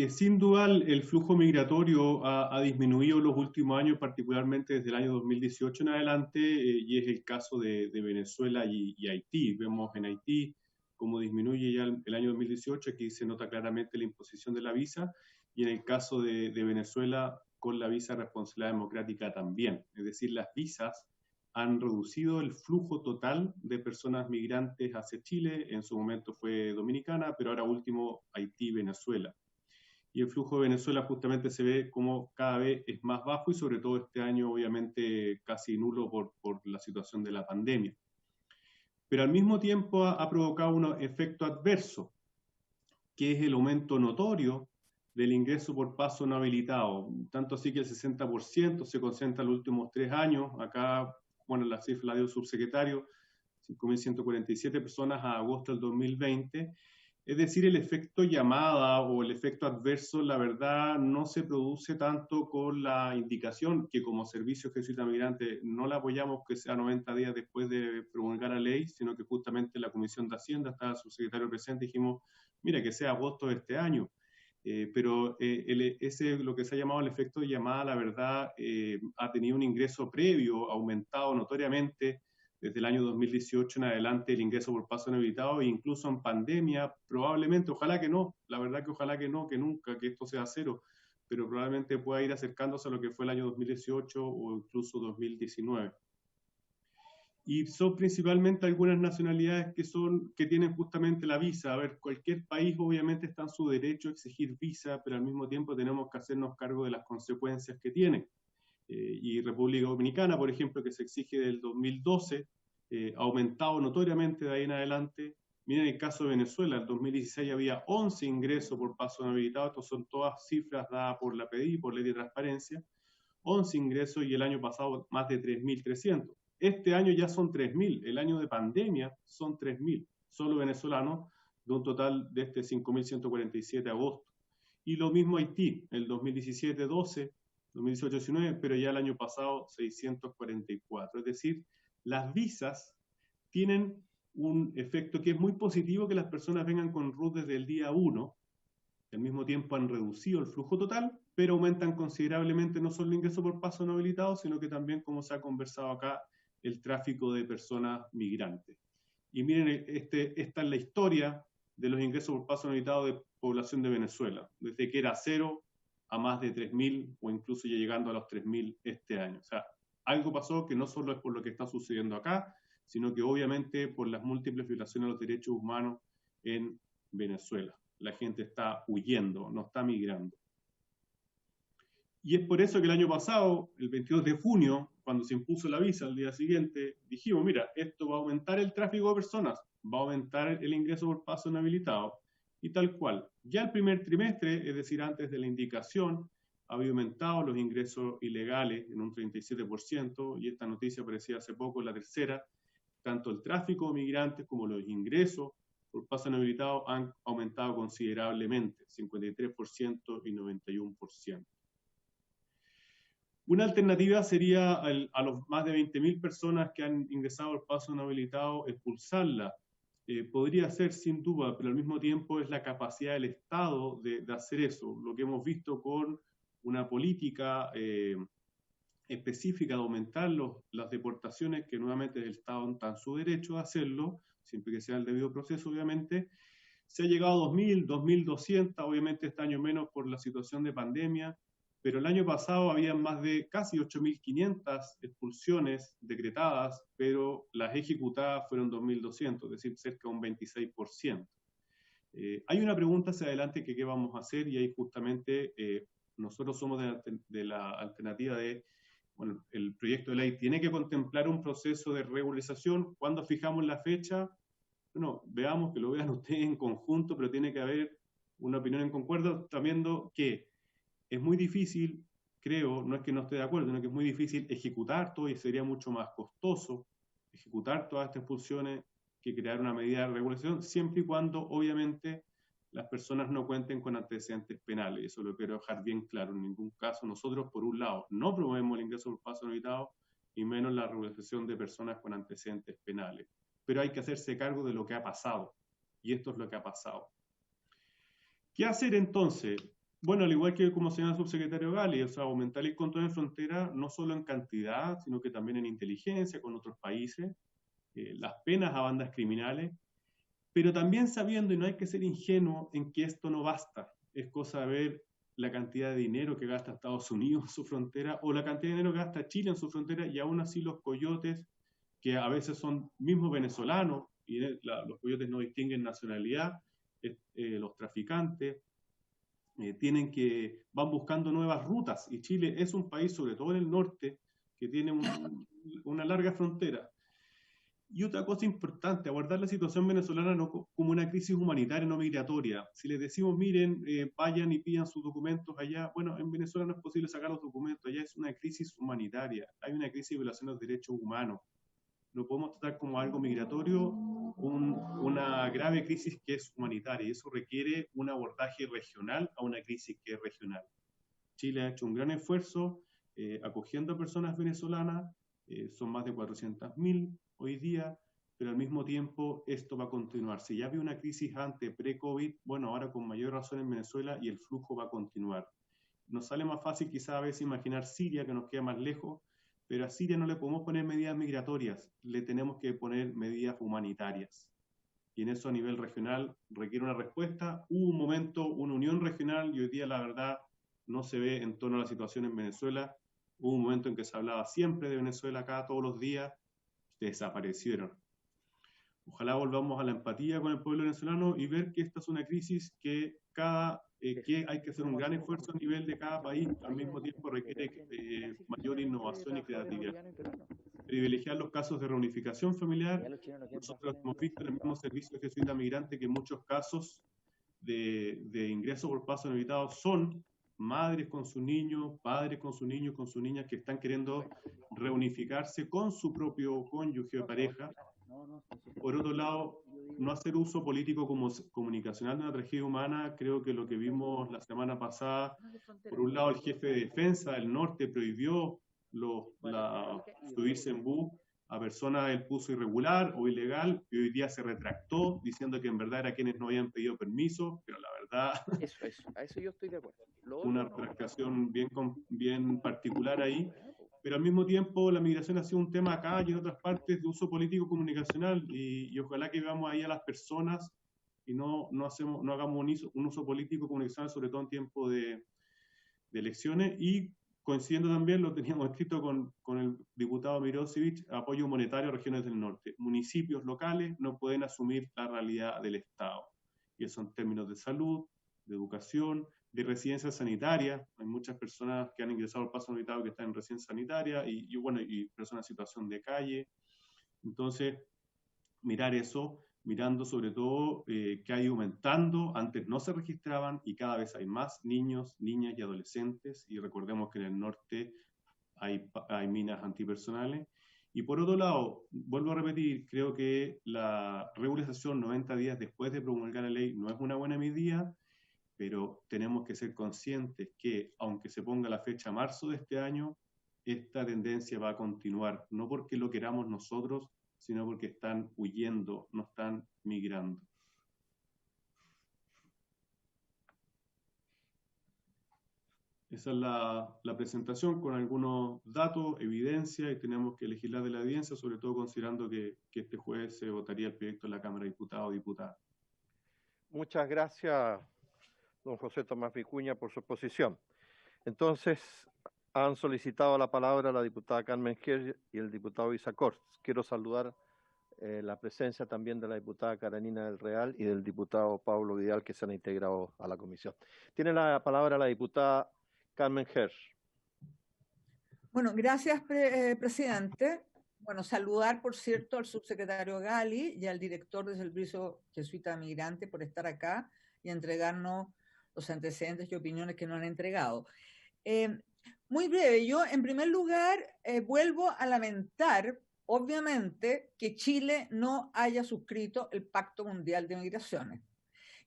Sin duda, el flujo migratorio ha disminuido en los últimos años, particularmente desde el año 2018 en adelante, y es el caso de Venezuela y Haití. Vemos en Haití cómo disminuye ya el año 2018, aquí se nota claramente la imposición de la visa, y en el caso de Venezuela, con la visa de responsabilidad democrática también. Es decir, las visas han reducido el flujo total de personas migrantes hacia Chile, en su momento fue Dominicana, pero ahora último Haití y Venezuela. Y el flujo de Venezuela justamente se ve como cada vez es más bajo y sobre todo este año obviamente casi nulo por la situación de la pandemia. Pero al mismo tiempo ha provocado un efecto adverso, que es el aumento notorio del ingreso por paso no habilitado. Tanto así que el 60% se concentra en los últimos 3 años. Acá, bueno, la cifra la dio el subsecretario, 5.147 personas a agosto del 2020. Es decir, el efecto llamada o el efecto adverso, la verdad, no se produce tanto con la indicación que como Servicio Jesuita Migrante no la apoyamos que sea 90 días después de promulgar la ley, sino que justamente la Comisión de Hacienda, estaba el subsecretario presente, dijimos, mira, que sea agosto de este año. Pero lo que se ha llamado el efecto de llamada, la verdad, ha tenido un ingreso previo, aumentado notoriamente, desde el año 2018 en adelante el ingreso por paso no habilitado e incluso en pandemia, probablemente, ojalá que no, la verdad que ojalá que no, que nunca, que esto sea cero, pero probablemente pueda ir acercándose a lo que fue el año 2018 o incluso 2019. Y son principalmente algunas nacionalidades que tienen justamente la visa. A ver, cualquier país obviamente está en su derecho a exigir visa, pero al mismo tiempo tenemos que hacernos cargo de las consecuencias que tiene. Y República Dominicana, por ejemplo, que se exige del 2012, ha aumentado notoriamente de ahí en adelante. Miren el caso de Venezuela, en el 2016 había 11 ingresos por paso no habilitado, estas son todas cifras dadas por la PDI, por Ley de Transparencia. 11 ingresos y el año pasado más de 3.300. Este año ya son 3.000, el año de pandemia son 3.000, solo venezolanos, de un total de 5.147 agosto. Y lo mismo Haití, el 2017 12, 2018 19, pero ya el año pasado 644. Es decir, las visas tienen un efecto que es muy positivo, que las personas vengan con RUT desde el día 1, al mismo tiempo han reducido el flujo total, pero aumentan considerablemente no solo el ingreso por paso no habilitado, sino que también, como se ha conversado acá, el tráfico de personas migrantes. Y miren, esta es la historia de los ingresos por paso no habilitado de población de Venezuela, desde que era 0 a más de 3.000 o incluso ya llegando a los 3.000 este año. O sea, algo pasó que no solo es por lo que está sucediendo acá, sino que obviamente por las múltiples violaciones de los derechos humanos en Venezuela. La gente está huyendo, no está migrando. Y es por eso que el año pasado, el 22 de junio, cuando se impuso la visa al día siguiente, dijimos, mira, esto va a aumentar el tráfico de personas, va a aumentar el ingreso por paso inhabilitado, y tal cual. Ya el primer trimestre, es decir, antes de la indicación, había aumentado los ingresos ilegales en un 37%, y esta noticia aparecía hace poco, la tercera. Tanto el tráfico de migrantes como los ingresos por paso no habilitado han aumentado considerablemente, 53% y 91%. Una alternativa sería a los más de 20.000 personas que han ingresado por paso no habilitado, expulsarla. Podría ser sin duda, pero al mismo tiempo es la capacidad del Estado de hacer eso. Lo que hemos visto con una política específica de aumentar las deportaciones, que nuevamente el Estado está en su derecho a hacerlo, siempre que sea el debido proceso, obviamente. Se ha llegado a 2.000, 2.200, obviamente este año menos por la situación de pandemia, pero el año pasado había más de casi 8.500 expulsiones decretadas, pero las ejecutadas fueron 2.200, es decir, cerca de un 26%. Hay una pregunta hacia adelante que qué vamos a hacer, y ahí justamente nosotros somos de la alternativa de, bueno, el proyecto de ley tiene que contemplar un proceso de regularización. ¿Cuándo fijamos la fecha? Bueno, veamos, que lo vean ustedes en conjunto, pero tiene que haber una opinión en concuerdo, sabiendo que es muy difícil, creo, no es que no esté de acuerdo, sino que es muy difícil ejecutar todo, y sería mucho más costoso ejecutar todas estas expulsiones que crear una medida de regulación, siempre y cuando, obviamente, las personas no cuenten con antecedentes penales. Eso lo quiero dejar bien claro. En ningún caso nosotros, por un lado, no promovemos el ingreso por paso no habilitado, y menos la regularización de personas con antecedentes penales. Pero hay que hacerse cargo de lo que ha pasado, y esto es lo que ha pasado. ¿Qué hacer entonces? Bueno, al igual que como señala el subsecretario Gali, o sea, aumentar el control en frontera, no solo en cantidad, sino que también en inteligencia con otros países, las penas a bandas criminales, pero también sabiendo, y no hay que ser ingenuo, en que esto no basta. Es cosa de ver la cantidad de dinero que gasta Estados Unidos en su frontera, o la cantidad de dinero que gasta Chile en su frontera, y aún así los coyotes, que a veces son mismos venezolanos, y los coyotes no distinguen nacionalidad, los traficantes, van buscando nuevas rutas, y Chile es un país, sobre todo en el norte, que tiene una larga frontera. Y otra cosa importante, abordar la situación venezolana no como una crisis humanitaria, no migratoria. Si les decimos, miren, vayan y pidan sus documentos allá, bueno, en Venezuela no es posible sacar los documentos, allá es una crisis humanitaria, hay una crisis de violación de los derechos humanos. No podemos tratar como algo migratorio una grave crisis que es humanitaria, y eso requiere un abordaje regional a una crisis que es regional. Chile ha hecho un gran esfuerzo acogiendo a personas venezolanas, son más de 400.000 hoy día, pero al mismo tiempo esto va a continuar. Si ya había una crisis antes, pre-COVID, bueno, ahora con mayor razón en Venezuela, y el flujo va a continuar. Nos sale más fácil quizá a veces imaginar Siria, que nos queda más lejos, pero a Siria no le podemos poner medidas migratorias, le tenemos que poner medidas humanitarias. Y en eso a nivel regional requiere una respuesta. Hubo un momento, una unión regional, y hoy día la verdad no se ve en torno a la situación en Venezuela. Hubo un momento en que se hablaba siempre de Venezuela acá todos los días, desaparecieron. Ojalá volvamos a la empatía con el pueblo venezolano y ver que esta es una crisis que que hay que hacer un gran esfuerzo a nivel de cada país, al mismo tiempo requiere mayor innovación y creatividad. Privilegiar los casos de reunificación familiar. Nosotros hemos visto en el mismo servicio jesuita migrante que muchos casos de ingreso por paso inevitado son madres con sus niños, padres con sus niños, con sus niñas que están queriendo reunificarse con su propio cónyuge o pareja. Por otro lado, no hacer uso político como comunicacional de una tragedia humana. Creo que lo que vimos la semana pasada, por un lado el jefe de defensa del norte prohibió subirse en bus a personas él puso irregular o ilegal, y hoy día se retractó diciendo que en verdad era quienes no habían pedido permiso, pero la verdad a eso yo estoy de acuerdo. Una retractación bien particular ahí, pero al mismo tiempo la migración ha sido un tema acá y en otras partes de uso político comunicacional, y ojalá que veamos ahí a las personas y no hagamos un uso político comunicacional, sobre todo en tiempo de elecciones. Y coincidiendo también, lo teníamos escrito con el diputado Mirosevich, apoyo monetario a regiones del norte. Municipios locales no pueden asumir la realidad del Estado, y eso en términos de salud, de educación, de residencia sanitaria. Hay muchas personas que han ingresado al paso militado que están en residencia sanitaria y personas en situación de calle. Entonces, mirar eso, mirando sobre todo que ha ido aumentando, antes no se registraban y cada vez hay más niños, niñas y adolescentes, y recordemos que en el norte hay minas antipersonales. Y por otro lado, vuelvo a repetir, creo que la regularización 90 días después de promulgar la ley no es una buena medida, pero tenemos que ser conscientes que, aunque se ponga la fecha marzo de este año, esta tendencia va a continuar, no porque lo queramos nosotros, sino porque están huyendo, no están migrando. Esa es la presentación con algunos datos, evidencia, y tenemos que legislar de la audiencia, sobre todo considerando que este jueves se votaría el proyecto en la Cámara de Diputados o Diputadas. Muchas gracias, don José Tomás Vicuña, por su exposición. Entonces, han solicitado la palabra la diputada Carmen Herz y el diputado Isaac Orts. Quiero saludar la presencia también de la diputada Karenina del Real y del diputado Pablo Vidal, que se han integrado a la comisión. Tiene la palabra la diputada Carmen Herz. Bueno, gracias, presidente. Bueno, saludar, por cierto, al subsecretario Gali y al director del Servicio Jesuita Migrante por estar acá y entregarnos los antecedentes y opiniones que nos han entregado. Muy breve, yo en primer lugar vuelvo a lamentar, obviamente, que Chile no haya suscrito el Pacto Mundial de Migraciones,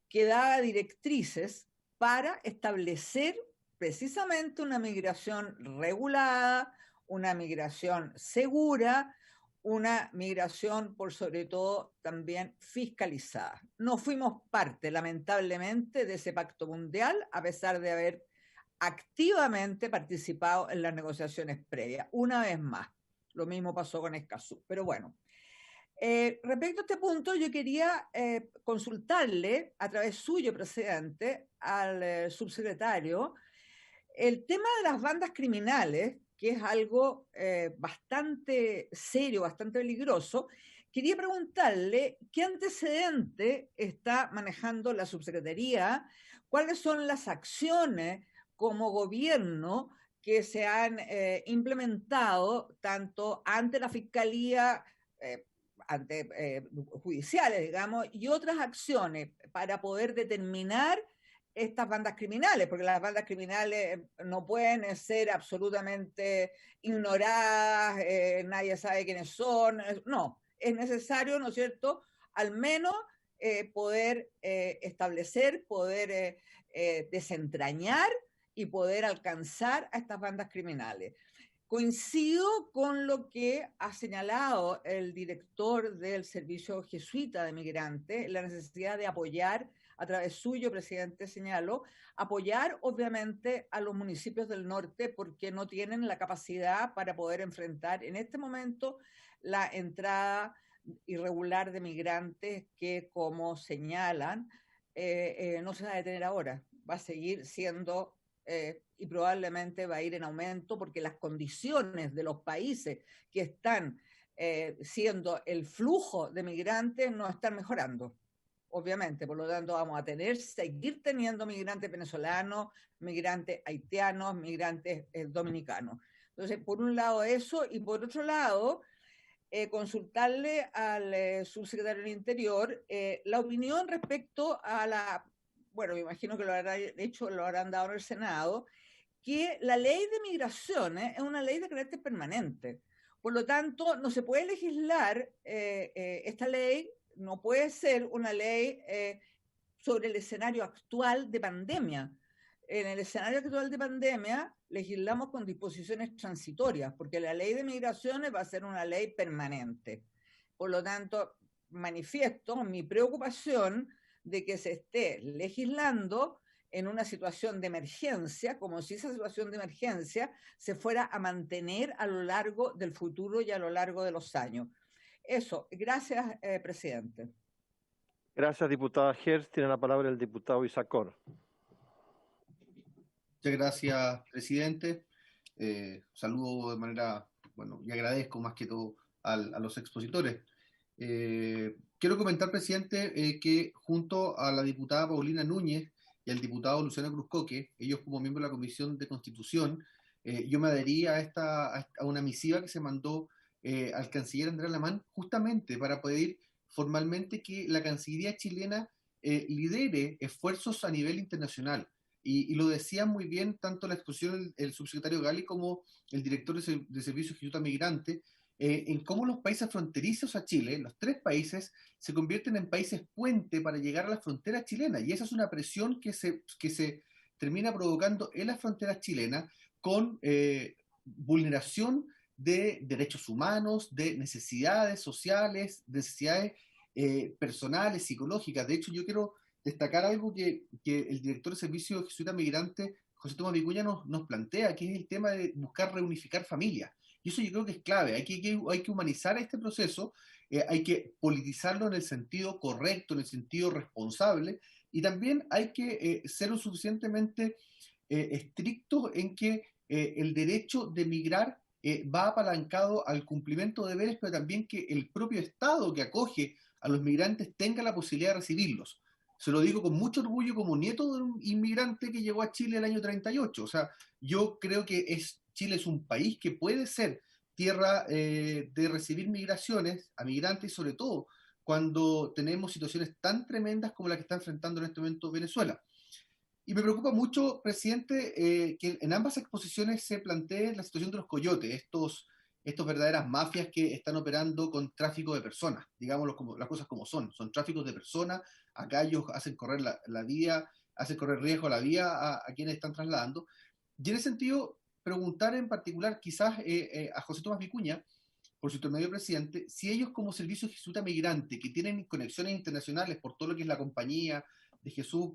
que daba directrices para establecer precisamente una migración regulada, una migración segura, una migración, por sobre todo, también fiscalizada. No fuimos parte, lamentablemente, de ese pacto mundial, a pesar de haber activamente participado en las negociaciones previas. Una vez más, lo mismo pasó con Escazú. Pero bueno, respecto a este punto, yo quería consultarle, a través suyo, presidente, al subsecretario, el tema de las bandas criminales, que es algo bastante serio, bastante peligroso. Quería preguntarle qué antecedente está manejando la subsecretaría, cuáles son las acciones como gobierno que se han implementado tanto ante la Fiscalía, judiciales, digamos, y otras acciones para poder determinar estas bandas criminales, porque las bandas criminales no pueden ser absolutamente ignoradas, nadie sabe quiénes son, no, es necesario, ¿no es cierto?, al menos poder establecer, poder desentrañar y poder alcanzar a estas bandas criminales. Coincido con lo que ha señalado el director del Servicio Jesuita de Migrantes, la necesidad de apoyar, a través suyo, presidente, señaló, apoyar obviamente a los municipios del norte porque no tienen la capacidad para poder enfrentar en este momento la entrada irregular de migrantes que, como señalan, no se va a detener ahora, va a seguir siendo y probablemente va a ir en aumento porque las condiciones de los países que están siendo el flujo de migrantes no están mejorando. Obviamente, por lo tanto vamos a seguir teniendo migrantes venezolanos, migrantes haitianos, migrantes dominicanos. Entonces, por un lado eso, y por otro lado, consultarle al subsecretario del Interior la opinión respecto a la bueno, me imagino que lo habrán dado en el Senado, que la ley de migraciones es una ley de carácter permanente. Por lo tanto, no se puede legislar, esta ley no puede ser una ley sobre el escenario actual de pandemia. En el escenario actual de pandemia legislamos con disposiciones transitorias, porque la ley de migraciones va a ser una ley permanente. Por lo tanto, manifiesto mi preocupación de que se esté legislando en una situación de emergencia, como si esa situación de emergencia se fuera a mantener a lo largo del futuro y a lo largo de los años. Eso, gracias, presidente. Gracias, diputada Hertz. Tiene la palabra el diputado Isacor. Muchas gracias, presidente. Saludo de manera, bueno, y agradezco más que todo a los expositores. Quiero comentar, presidente, que junto a la diputada Paulina Núñez y al diputado Luciano Cruzcoque, ellos como miembros de la Comisión de Constitución, yo me adherí a una misiva que se mandó al canciller Andrés Lamán, justamente para pedir formalmente que la Cancillería chilena lidere esfuerzos a nivel internacional. Y lo decían muy bien tanto la exposición el subsecretario Gali como el director de Servicios de Ayuda Migrante, en cómo los países fronterizos a Chile, los 3 países, se convierten en países puente para llegar a la frontera chilena. Y esa es una presión que se termina provocando en las fronteras chilenas con vulneración de derechos humanos, de necesidades sociales, necesidades personales, psicológicas. De hecho, yo quiero destacar algo que el director de Servicios de Jesuita Migrante, José Tomás Vicuña, nos plantea, que es el tema de buscar reunificar familias. Y eso yo creo que es clave. Hay que humanizar este proceso, hay que politizarlo en el sentido correcto, en el sentido responsable, y también hay que ser lo suficientemente estrictos en que el derecho de migrar va apalancado al cumplimiento de deberes, pero también que el propio Estado que acoge a los migrantes tenga la posibilidad de recibirlos. Se lo digo con mucho orgullo como nieto de un inmigrante que llegó a Chile el año 38. O sea, yo creo que Chile es un país que puede ser tierra de recibir migraciones a migrantes, y sobre todo cuando tenemos situaciones tan tremendas como la que está enfrentando en este momento Venezuela. Y me preocupa mucho, presidente, que en ambas exposiciones se plantee la situación de los coyotes, estos verdaderas mafias que están operando con tráfico de personas, digámoslo como las cosas como son tráficos de personas. Acá ellos hacen correr la vía, hacen correr riesgo a la vía a quienes están trasladando. Y en ese sentido, preguntar en particular quizás a José Tomás Vicuña, por su intermedio, presidente, si ellos como Servicio Jesuita Migrante, que tienen conexiones internacionales por todo lo que es la compañía de Jesús,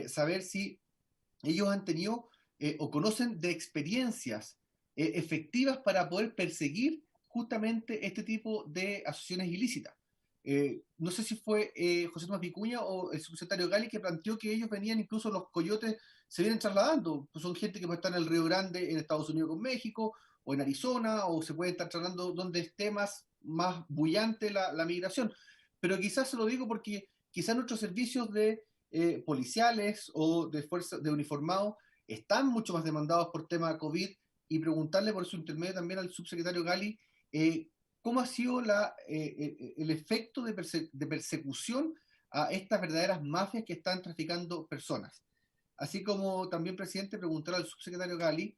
saber si ellos han tenido o conocen de experiencias efectivas para poder perseguir justamente este tipo de asociaciones ilícitas. No sé si fue José Tomás Vicuña o el subsecretario Gali que planteó que ellos venían, incluso los coyotes se vienen trasladando, pues son gente que puede estar en el Río Grande en Estados Unidos con México, o en Arizona, o se puede estar trasladando donde esté más bullante la migración. Pero quizás se lo digo porque quizás nuestros servicios de policiales o de fuerza de uniformados están mucho más demandados por tema COVID, y preguntarle por su intermedio también al subsecretario Gali cómo ha sido el efecto de persecución a estas verdaderas mafias que están traficando personas. Así como también, presidente, preguntar al subsecretario Gali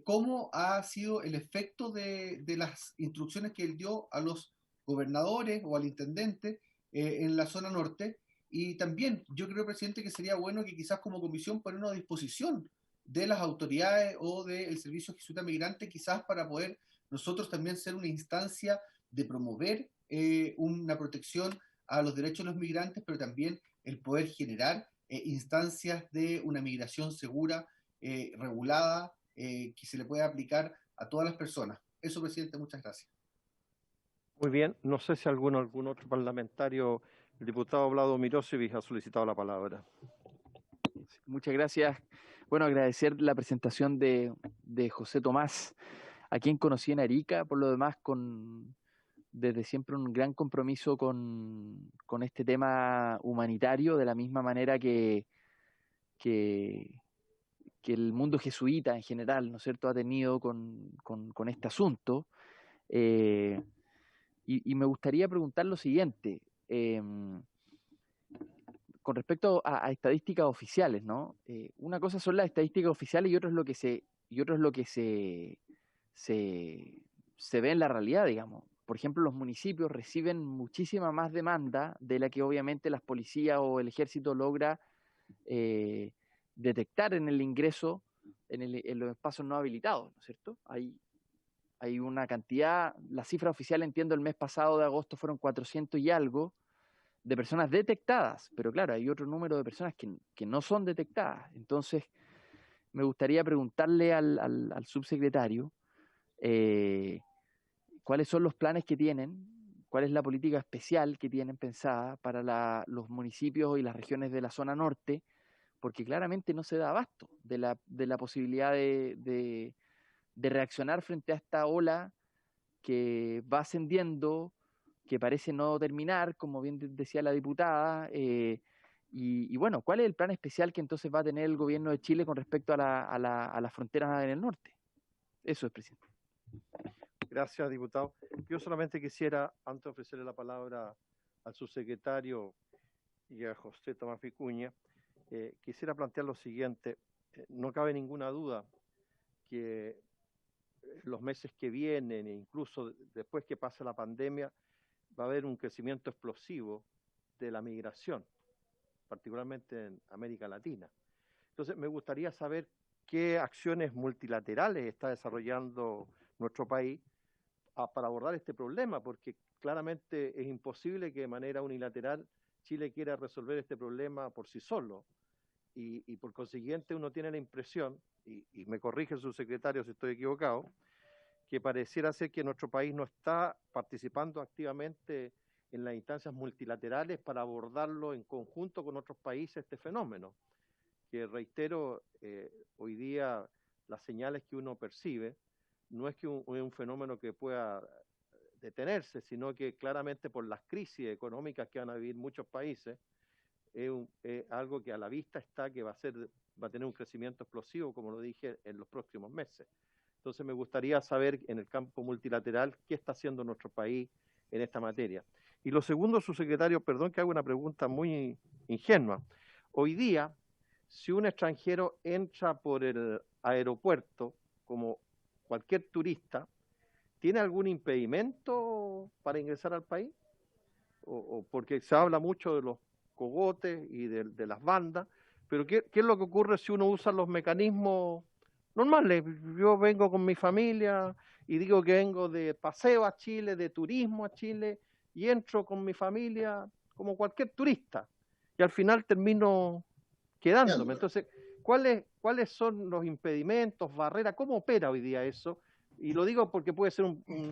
cómo ha sido el efecto de las instrucciones que él dio a los gobernadores o al intendente en la zona norte. Y también yo creo, presidente, que sería bueno que quizás como comisión ponernos a disposición de las autoridades o del Servicio Jesuita Migrante, quizás para poder nosotros también ser una instancia de promover una protección a los derechos de los migrantes, pero también el poder generar instancias de una migración segura, regulada, que se le pueda aplicar a todas las personas. Eso, presidente, muchas gracias. Muy bien, no sé si algún otro parlamentario, el diputado Vlado Mirosevic, ha solicitado la palabra. Muchas gracias. Bueno, agradecer la presentación de José Tomás, a quien conocí en Arica, por lo demás desde siempre un gran compromiso con este tema humanitario, de la misma manera que el mundo jesuita en general, ¿no es cierto?, ha tenido con este asunto. Y me gustaría preguntar lo siguiente. con respecto a estadísticas oficiales, ¿no? Una cosa son las estadísticas oficiales y otro es lo que se ve en la realidad, digamos. Por ejemplo, los municipios reciben muchísima más demanda de la que obviamente las policías o el ejército logra detectar en el ingreso en los espacios no habilitados, ¿no es cierto? Hay una cantidad, la cifra oficial, entiendo, el mes pasado de agosto fueron 400 y algo de personas detectadas, pero claro, hay otro número de personas que no son detectadas. Entonces, me gustaría preguntarle al subsecretario cuáles son los planes que tienen, cuál es la política especial que tienen pensada para los municipios y las regiones de la zona norte, porque claramente no se da abasto de la posibilidad de reaccionar frente a esta ola que va ascendiendo, que parece no terminar, como bien decía la diputada, y bueno, ¿cuál es el plan especial que entonces va a tener el gobierno de Chile con respecto a las fronteras en el norte? Eso es, presidente. Gracias, diputado. Yo solamente quisiera, antes de ofrecerle la palabra al subsecretario y a José Tomás Vicuña, quisiera plantear lo siguiente. No cabe ninguna duda que los meses que vienen, e incluso después que pase la pandemia, va a haber un crecimiento explosivo de la migración, particularmente en América Latina. Entonces, me gustaría saber qué acciones multilaterales está desarrollando nuestro país para abordar este problema, porque claramente es imposible que de manera unilateral Chile quiera resolver este problema por sí solo. Y por consiguiente uno tiene la impresión, y me corrige el subsecretario si estoy equivocado, que pareciera ser que nuestro país no está participando activamente en las instancias multilaterales para abordarlo en conjunto con otros países este fenómeno, que reitero, hoy día las señales que uno percibe no es que es un fenómeno que pueda detenerse, sino que claramente por las crisis económicas que van a vivir muchos países, es algo que a la vista está que va a tener un crecimiento explosivo, como lo dije, en los próximos meses. Entonces me gustaría saber en el campo multilateral qué está haciendo nuestro país en esta materia. Y lo segundo, subsecretario, perdón que haga una pregunta muy ingenua. Hoy día, si un extranjero entra por el aeropuerto como cualquier turista, ¿tiene algún impedimento para ingresar al país? O porque se habla mucho de los cogotes y de las bandas, pero ¿qué es lo que ocurre si uno usa los mecanismos normales? Yo vengo con mi familia y digo que vengo de paseo a Chile, de turismo a Chile, y entro con mi familia como cualquier turista, y al final termino quedándome. Entonces, ¿cuáles son los impedimentos, barreras? ¿Cómo opera hoy día eso? Y lo digo porque puede ser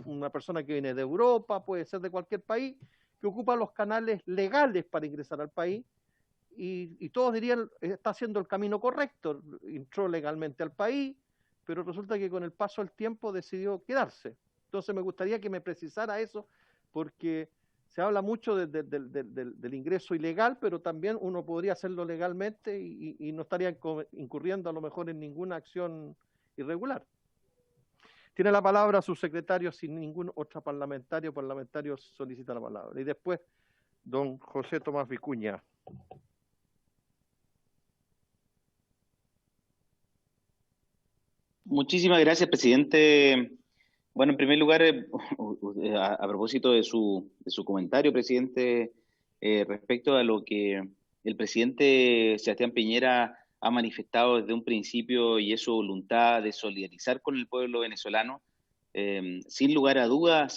una persona que viene de Europa, puede ser de cualquier país, que ocupa los canales legales para ingresar al país, y todos dirían, está haciendo el camino correcto, entró legalmente al país, pero resulta que con el paso del tiempo decidió quedarse. Entonces me gustaría que me precisara eso, porque se habla mucho del ingreso ilegal, pero también uno podría hacerlo legalmente y no estaría incurriendo a lo mejor en ninguna acción irregular. Tiene la palabra subsecretario, sin ningún otro parlamentario solicita la palabra. Y después, don José Tomás Vicuña. Muchísimas gracias, presidente. Bueno, en primer lugar, a propósito de su comentario, presidente, respecto a lo que el presidente Sebastián Piñera ha manifestado desde un principio y es su voluntad de solidarizar con el pueblo venezolano, sin lugar a dudas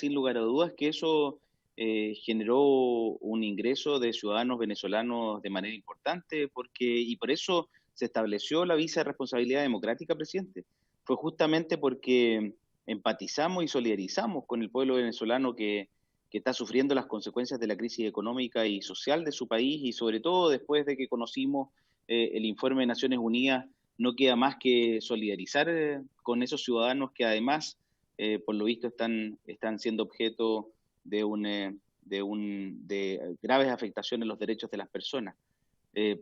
que eso generó un ingreso de ciudadanos venezolanos de manera importante, y por eso se estableció la visa de responsabilidad democrática, presidente. Fue justamente porque empatizamos y solidarizamos con el pueblo venezolano que está sufriendo las consecuencias de la crisis económica y social de su país, y sobre todo después de que conocimos el informe de Naciones Unidas, no queda más que solidarizar con esos ciudadanos que además, por lo visto, están siendo objeto de graves afectaciones en los derechos de las personas.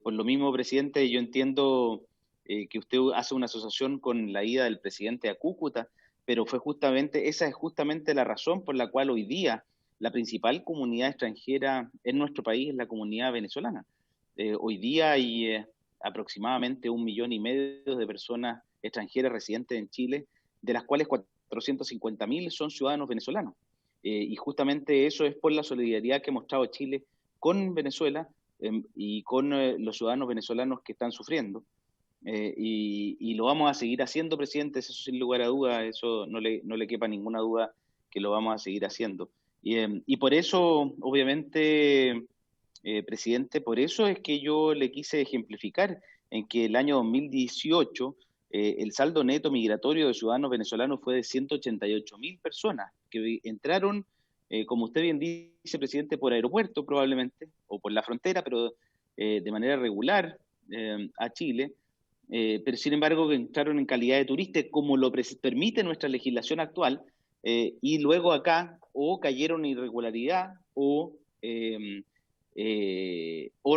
Por lo mismo, presidente, yo entiendo que usted hace una asociación con la ida del presidente a Cúcuta, pero esa es justamente la razón por la cual hoy día la principal comunidad extranjera en nuestro país es la comunidad venezolana. Hoy día hay aproximadamente 1,5 millones de personas extranjeras residentes en Chile, de las cuales 450.000 son ciudadanos venezolanos. Y justamente eso es por la solidaridad que ha mostrado Chile con Venezuela y con los ciudadanos venezolanos que están sufriendo. Y lo vamos a seguir haciendo, presidente, eso sin lugar a duda, eso no le quepa ninguna duda que lo vamos a seguir haciendo. Y por eso, obviamente, presidente, por eso es que yo le quise ejemplificar en que el año 2018 el saldo neto migratorio de ciudadanos venezolanos fue de 188.000 personas que entraron, como usted bien dice, presidente, por aeropuerto probablemente, o por la frontera, pero de manera regular a Chile. Pero sin embargo que entraron en calidad de turistas, como lo permite nuestra legislación actual, y luego acá o cayeron en irregularidad o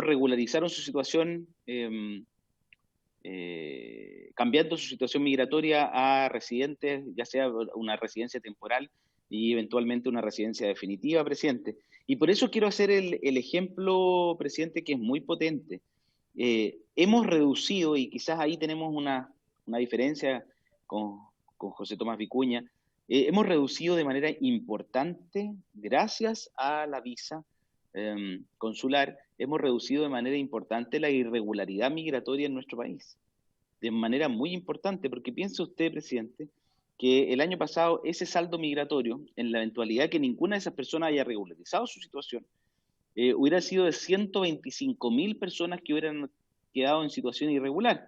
regularizaron su situación cambiando su situación migratoria a residentes, ya sea una residencia temporal y eventualmente una residencia definitiva, presidente. Y por eso quiero hacer el ejemplo, presidente, que es muy potente. Hemos reducido, y quizás ahí tenemos una diferencia con José Tomás Vicuña, hemos reducido de manera importante, gracias a la visa consular, hemos reducido de manera importante la irregularidad migratoria en nuestro país. De manera muy importante, porque piensa usted, presidente, que el año pasado ese saldo migratorio, en la eventualidad que ninguna de esas personas haya regularizado su situación, hubiera sido de 125.000 personas que hubieran quedado en situación irregular.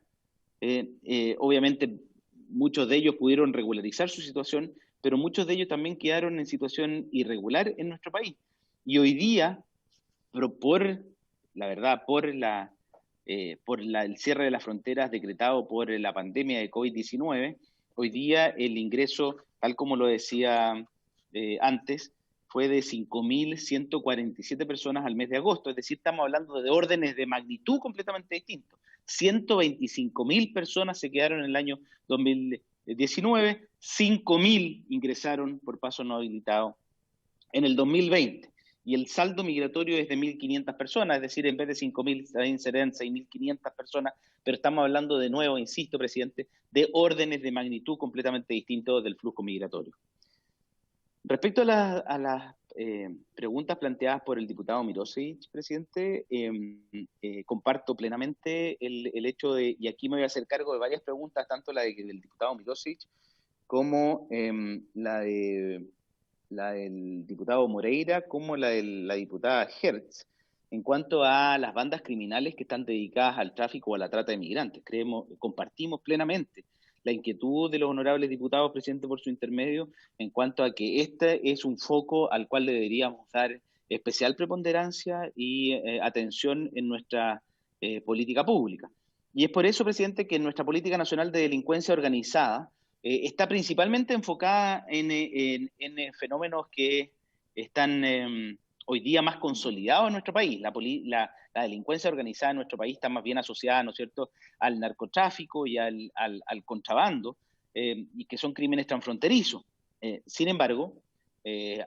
Obviamente, muchos de ellos pudieron regularizar su situación, pero muchos de ellos también quedaron en situación irregular en nuestro país. Y hoy día, por el cierre de las fronteras decretado por la pandemia de COVID-19, hoy día el ingreso, tal como lo decía antes, fue de 5.147 personas al mes de agosto, es decir, estamos hablando de órdenes de magnitud completamente distintos. 125.000 personas se quedaron en el año 2019, 5.000 ingresaron por paso no habilitado en el 2020. Y el saldo migratorio es de 1.500 personas, es decir, en vez de 5.000 también serán 6.500 personas, pero estamos hablando de nuevo, insisto, presidente, de órdenes de magnitud completamente distintos del flujo migratorio. Respecto a las preguntas planteadas por el diputado Mirosevich, presidente, comparto plenamente el hecho de, y aquí me voy a hacer cargo de varias preguntas, tanto la del diputado Mirosevich como la del diputado Moreira, como la de la diputada Hertz, en cuanto a las bandas criminales que están dedicadas al tráfico o a la trata de migrantes. Compartimos plenamente la inquietud de los honorables diputados, presidente, por su intermedio, en cuanto a que este es un foco al cual le deberíamos dar especial preponderancia y atención en nuestra política pública. Y es por eso, presidente, que nuestra política nacional de delincuencia organizada está principalmente enfocada en fenómenos que están hoy día más consolidados en nuestro país. La delincuencia organizada en nuestro país está más bien asociada, ¿no es cierto?, al narcotráfico y al contrabando, y que son crímenes transfronterizos. Sin embargo,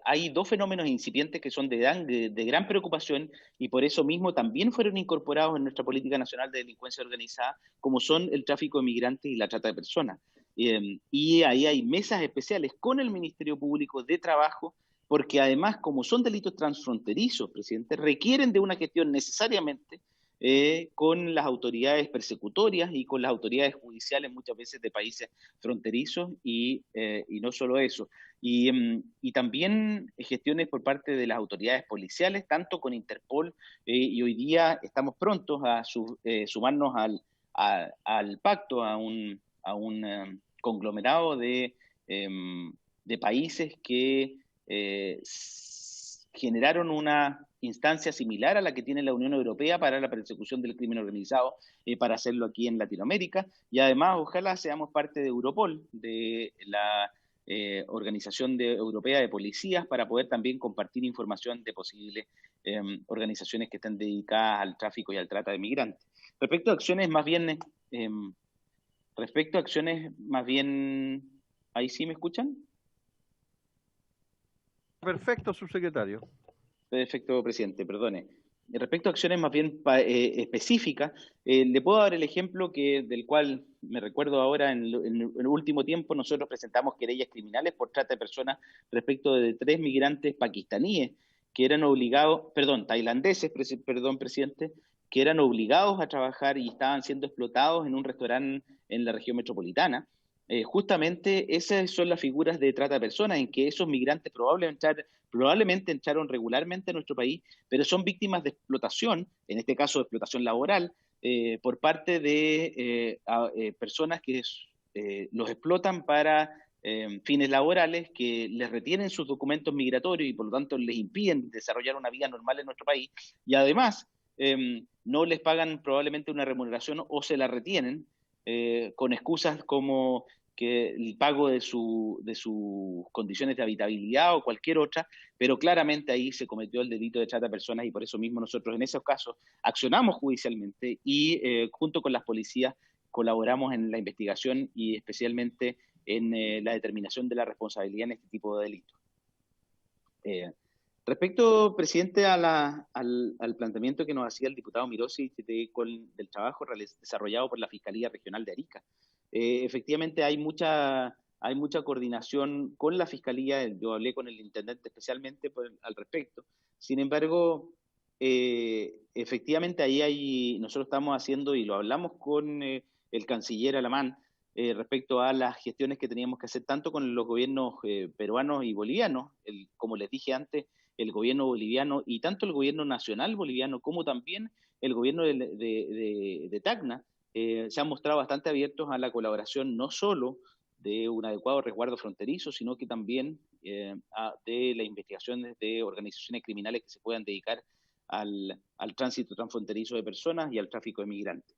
hay dos fenómenos incipientes que son de gran preocupación y por eso mismo también fueron incorporados en nuestra política nacional de delincuencia organizada, como son el tráfico de migrantes y la trata de personas. Y ahí hay mesas especiales con el Ministerio Público de Trabajo, porque además, como son delitos transfronterizos, presidente, requieren de una gestión necesariamente con las autoridades persecutorias y con las autoridades judiciales muchas veces de países fronterizos y no solo eso. Y también gestiones por parte de las autoridades policiales, tanto con Interpol, y hoy día estamos prontos a sumarnos al pacto, a un conglomerado de países que generaron una instancia similar a la que tiene la Unión Europea para la persecución del crimen organizado, para hacerlo aquí en Latinoamérica, y además ojalá seamos parte de Europol, de la Organización Europea de Policías, para poder también compartir información de posibles organizaciones que estén dedicadas al tráfico y al trata de migrantes. Respecto a acciones más bien, ¿ahí sí me escuchan? Perfecto, subsecretario. Perfecto, presidente, perdone. respecto a acciones más bien específicas, le puedo dar el ejemplo del cual me recuerdo ahora en el último tiempo. Nosotros presentamos querellas criminales por trata de personas respecto de 3 migrantes pakistaníes que eran obligados, tailandeses, presidente, que eran obligados a trabajar y estaban siendo explotados en un restaurante en la región metropolitana. Justamente esas son las figuras de trata de personas, en que esos migrantes probablemente entraron regularmente a nuestro país, pero son víctimas de explotación, en este caso de explotación laboral, por parte de personas que los explotan para fines laborales, que les retienen sus documentos migratorios y por lo tanto les impiden desarrollar una vida normal en nuestro país, y además no les pagan probablemente una remuneración o se la retienen con excusas como que el pago de sus condiciones de habitabilidad o cualquier otra, pero claramente ahí se cometió el delito de trata de personas y por eso mismo nosotros en esos casos accionamos judicialmente y junto con las policías colaboramos en la investigación y especialmente en la determinación de la responsabilidad en este tipo de delitos. Respecto, presidente, al planteamiento que nos hacía el diputado Mirosi del trabajo desarrollado por la Fiscalía Regional de Arica, efectivamente hay mucha coordinación con la Fiscalía. Yo hablé con el intendente especialmente al respecto. Sin embargo, efectivamente nosotros estamos haciendo, y lo hablamos con el canciller Alamán, respecto a las gestiones que teníamos que hacer tanto con los gobiernos peruanos y bolivianos, como les dije antes, el gobierno boliviano y tanto el gobierno nacional boliviano como también el gobierno de Tacna se han mostrado bastante abiertos a la colaboración, no solo de un adecuado resguardo fronterizo, sino que también de las investigaciones de organizaciones criminales que se puedan dedicar al tránsito transfronterizo de personas y al tráfico de migrantes.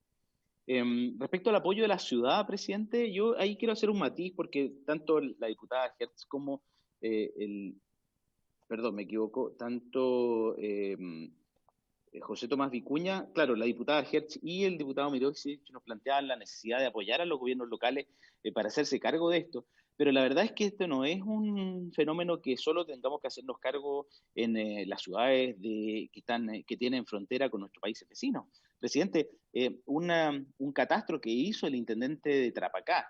Respecto al apoyo de la ciudad, presidente, yo ahí quiero hacer un matiz porque tanto la diputada Hertz como tanto José Tomás Vicuña, claro, la diputada Hertz y el diputado Mirosi nos planteaban la necesidad de apoyar a los gobiernos locales para hacerse cargo de esto, pero la verdad es que esto no es un fenómeno que solo tengamos que hacernos cargo en las ciudades que tienen frontera con nuestro país vecino. Presidente, un catastro que hizo el intendente de Tarapacá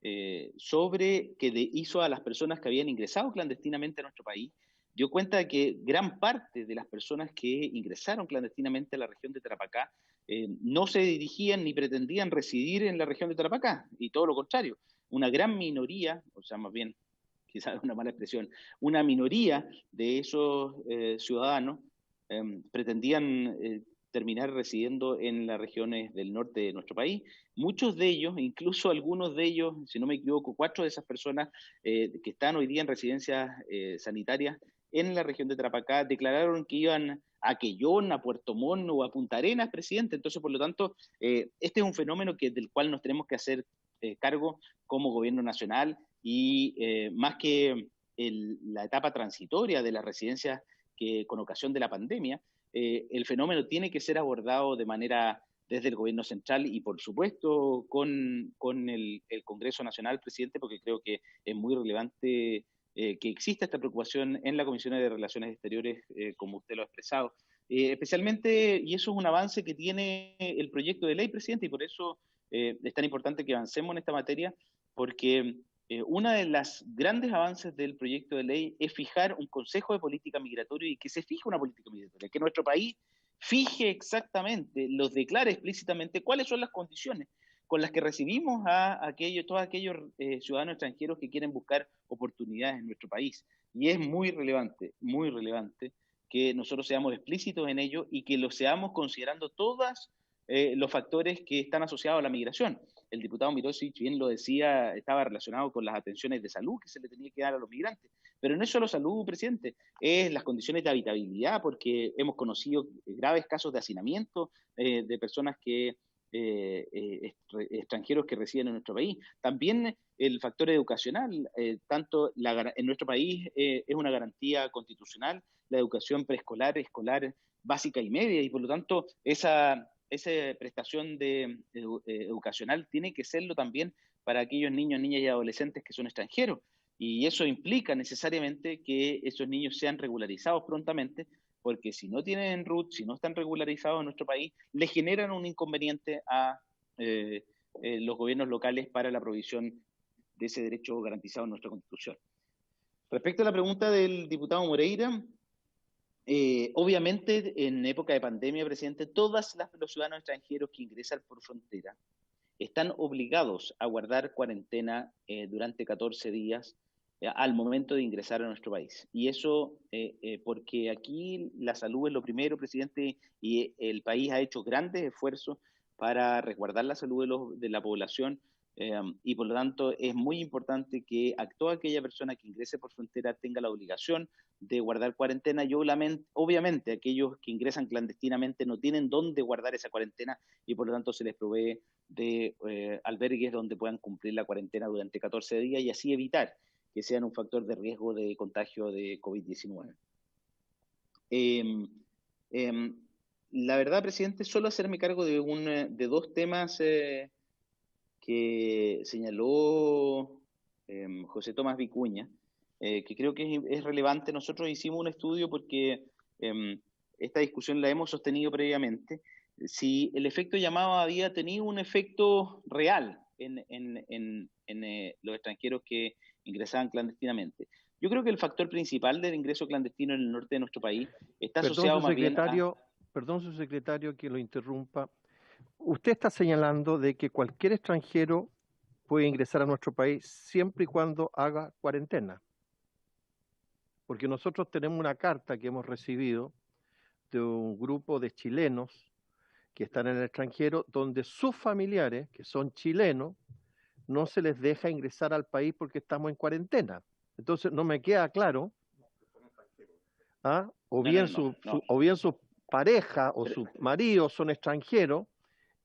hizo a las personas que habían ingresado clandestinamente a nuestro país, dio cuenta de que gran parte de las personas que ingresaron clandestinamente a la región de Tarapacá no se dirigían ni pretendían residir en la región de Tarapacá, y todo lo contrario, una gran minoría, o sea, más bien, quizás es una mala expresión, una minoría de esos ciudadanos pretendían terminar residiendo en las regiones del norte de nuestro país. Muchos de ellos, incluso algunos de ellos, si no me equivoco, 4 de esas personas que están hoy día en residencias sanitarias en la región de Tarapacá, declararon que iban a Quellón, a Puerto Montt o a Punta Arenas, presidente. Entonces, por lo tanto, este es un fenómeno del cual nos tenemos que hacer cargo como gobierno nacional y más que la etapa transitoria de las residencias con ocasión de la pandemia, el fenómeno tiene que ser abordado de manera desde el gobierno central y, por supuesto, con el Congreso Nacional, presidente, porque creo que es muy relevante que exista esta preocupación en la Comisión de Relaciones Exteriores, como usted lo ha expresado. Especialmente, y eso es un avance que tiene el proyecto de ley, presidente, y por eso es tan importante que avancemos en esta materia, porque uno de los grandes avances del proyecto de ley es fijar un Consejo de Política Migratoria y que se fije una política migratoria, que nuestro país fije exactamente, los declare explícitamente cuáles son las condiciones con las que recibimos a todos aquellos ciudadanos extranjeros que quieren buscar oportunidades en nuestro país. Y es muy relevante que nosotros seamos explícitos en ello y que lo seamos considerando todos los factores que están asociados a la migración. El diputado Mirosi, bien lo decía, estaba relacionado con las atenciones de salud que se le tenía que dar a los migrantes. Pero no es solo salud, presidente, es las condiciones de habitabilidad, porque hemos conocido graves casos de hacinamiento de personas extranjeros que residen en nuestro país. También el factor educacional, en nuestro país es una garantía constitucional la educación preescolar, escolar, básica y media, y por lo tanto esa prestación educacional tiene que serlo también para aquellos niños, niñas y adolescentes que son extranjeros. Y eso implica necesariamente que esos niños sean regularizados prontamente porque si no tienen RUT, si no están regularizados en nuestro país, le generan un inconveniente a los gobiernos locales para la provisión de ese derecho garantizado en nuestra Constitución. Respecto a la pregunta del diputado Moreira, obviamente en época de pandemia, presidente, todos los ciudadanos extranjeros que ingresan por frontera están obligados a guardar cuarentena durante 14 días al momento de ingresar a nuestro país. Y eso porque aquí la salud es lo primero, presidente, y el país ha hecho grandes esfuerzos para resguardar la salud de la población, y por lo tanto es muy importante que toda aquella persona que ingrese por frontera tenga la obligación de guardar cuarentena. Y obviamente aquellos que ingresan clandestinamente no tienen dónde guardar esa cuarentena y por lo tanto se les provee de albergues donde puedan cumplir la cuarentena durante 14 días y así evitar que sean un factor de riesgo de contagio de COVID-19. La verdad, presidente, solo hacerme cargo de dos temas que señaló José Tomás Vicuña, que creo que es relevante. Nosotros hicimos un estudio porque esta discusión la hemos sostenido previamente, si el efecto llamado había tenido un efecto real en los extranjeros que ingresaban clandestinamente. Yo creo que el factor principal del ingreso clandestino en el norte de nuestro país está asociado más bien a... Perdón, su secretario, que lo interrumpa. Usted está señalando de que cualquier extranjero puede ingresar a nuestro país siempre y cuando haga cuarentena. Porque nosotros tenemos una carta que hemos recibido de un grupo de chilenos que están en el extranjero, donde sus familiares, que son chilenos, no se les deja ingresar al país porque estamos en cuarentena. Entonces no me queda claro, o bien su pareja o su marido son extranjeros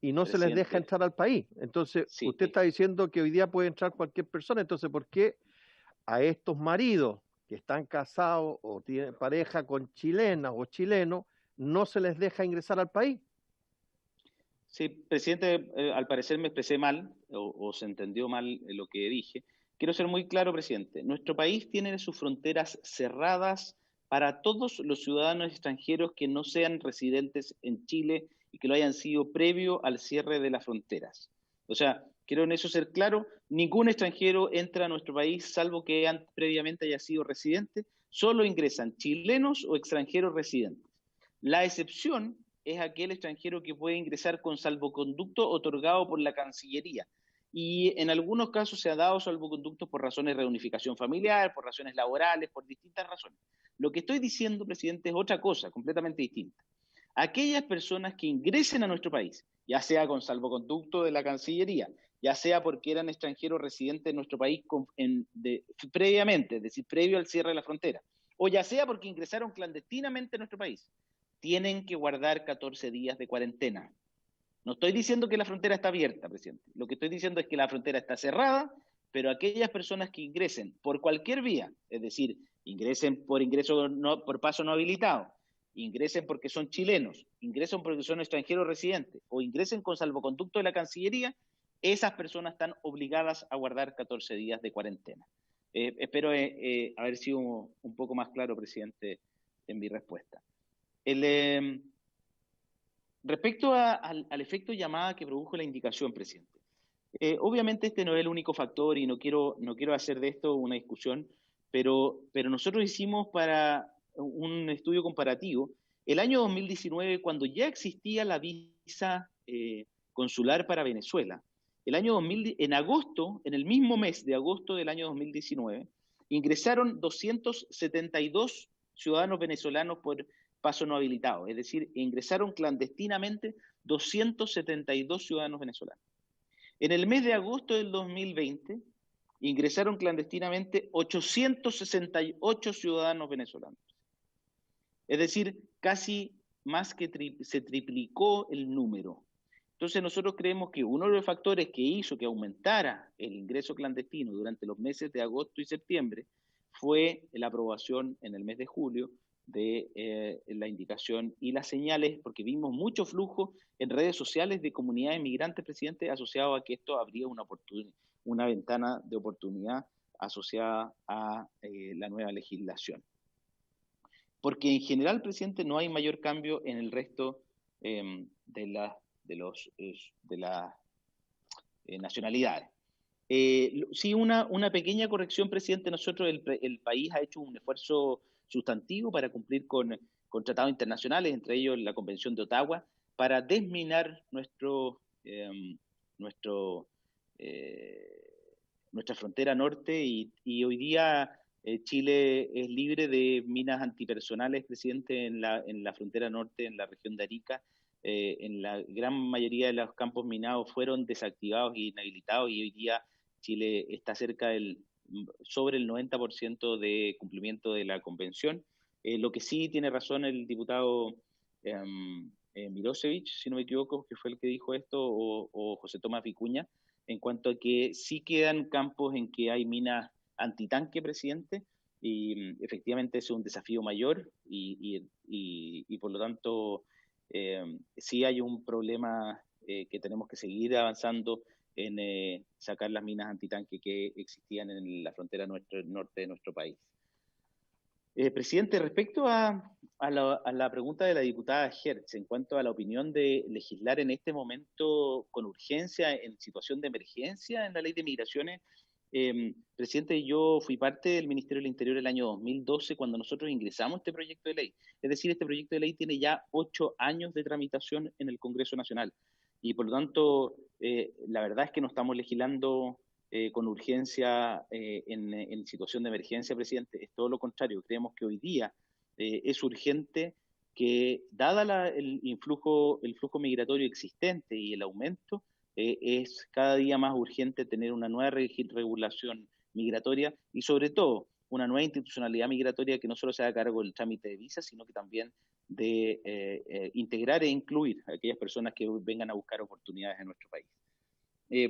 y no se les deja entrar al país. Entonces, sí, usted está diciendo que hoy día puede entrar cualquier persona. Entonces, ¿por qué a estos maridos que están casados o tienen pareja con chilenas o chilenos no se les deja ingresar al país? Sí, presidente, al parecer me expresé mal o se entendió mal lo que dije. Quiero ser muy claro, presidente. Nuestro país tiene sus fronteras cerradas para todos los ciudadanos extranjeros que no sean residentes en Chile y que lo hayan sido previo al cierre de las fronteras. O sea, quiero en eso ser claro, ningún extranjero entra a nuestro país salvo que previamente haya sido residente, solo ingresan chilenos o extranjeros residentes. La excepción es aquel extranjero que puede ingresar con salvoconducto otorgado por la Cancillería. Y en algunos casos se ha dado salvoconductos por razones de reunificación familiar, por razones laborales, por distintas razones. Lo que estoy diciendo, presidente, es otra cosa, completamente distinta. Aquellas personas que ingresen a nuestro país, ya sea con salvoconducto de la Cancillería, ya sea porque eran extranjeros residentes en nuestro país previamente, es decir, previo al cierre de la frontera, o ya sea porque ingresaron clandestinamente a nuestro país, tienen que guardar 14 días de cuarentena. No estoy diciendo que la frontera está abierta, presidente. Lo que estoy diciendo es que la frontera está cerrada, pero aquellas personas que ingresen por cualquier vía, es decir, ingresen por paso no habilitado, ingresen porque son chilenos, ingresen porque son extranjeros residentes o ingresen con salvoconducto de la Cancillería, esas personas están obligadas a guardar 14 días de cuarentena. Espero haber sido un poco más claro, presidente, en mi respuesta. Respecto al efecto llamada que produjo la indicación, presidente, obviamente este no es el único factor y no quiero hacer de esto una discusión, pero nosotros hicimos para un estudio comparativo el año 2019, cuando ya existía la visa consular para Venezuela. En agosto, en el mismo mes de agosto del año 2019, ingresaron 272 ciudadanos venezolanos por paso no habilitado, es decir, ingresaron clandestinamente 272 ciudadanos venezolanos. En el mes de agosto del 2020, ingresaron clandestinamente 868 ciudadanos venezolanos. Es decir, casi más que se triplicó el número. Entonces nosotros creemos que uno de los factores que hizo que aumentara el ingreso clandestino durante los meses de agosto y septiembre fue la aprobación en el mes de julio de la indicación y las señales, porque vimos mucho flujo en redes sociales de comunidades migrantes, presidente, asociado a que esto habría una ventana de oportunidad asociada a la nueva legislación. porque en general, presidente, no hay mayor cambio en el resto de las nacionalidades. Sí, una pequeña corrección, presidente. Nosotros, el país ha hecho un esfuerzo sustantivo para cumplir con tratados internacionales, entre ellos la Convención de Ottawa, para desminar nuestra frontera norte, y hoy día Chile es libre de minas antipersonales, presidente, en la frontera norte, en la región de Arica. En la gran mayoría de los campos minados fueron desactivados y inhabilitados, y hoy día Chile está sobre el 90% de cumplimiento de la convención. Lo que sí tiene razón el diputado Mirosevich, si no me equivoco, que fue el que dijo esto, o José Tomás Vicuña, en cuanto a que sí quedan campos en que hay minas antitanque, presidente, y efectivamente es un desafío mayor, y por lo tanto sí hay un problema que tenemos que seguir avanzando en sacar las minas antitanque que existían en la frontera norte de nuestro país. Presidente, respecto a la pregunta de la diputada Hertz en cuanto a la opinión de legislar en este momento con urgencia en situación de emergencia en la ley de migraciones, presidente, yo fui parte del Ministerio del Interior el año 2012 cuando nosotros ingresamos este proyecto de ley. Es decir, este proyecto de ley tiene ya 8 años de tramitación en el Congreso Nacional, y por lo tanto la verdad es que no estamos legislando con urgencia en situación de emergencia, presidente. Es todo lo contrario. Creemos que hoy día es urgente que, dada el flujo migratorio existente y el aumento, es cada día más urgente tener una nueva regulación migratoria, y sobre todo una nueva institucionalidad migratoria que no solo se haga cargo del trámite de visas, sino que también de integrar e incluir a aquellas personas que vengan a buscar oportunidades en nuestro país.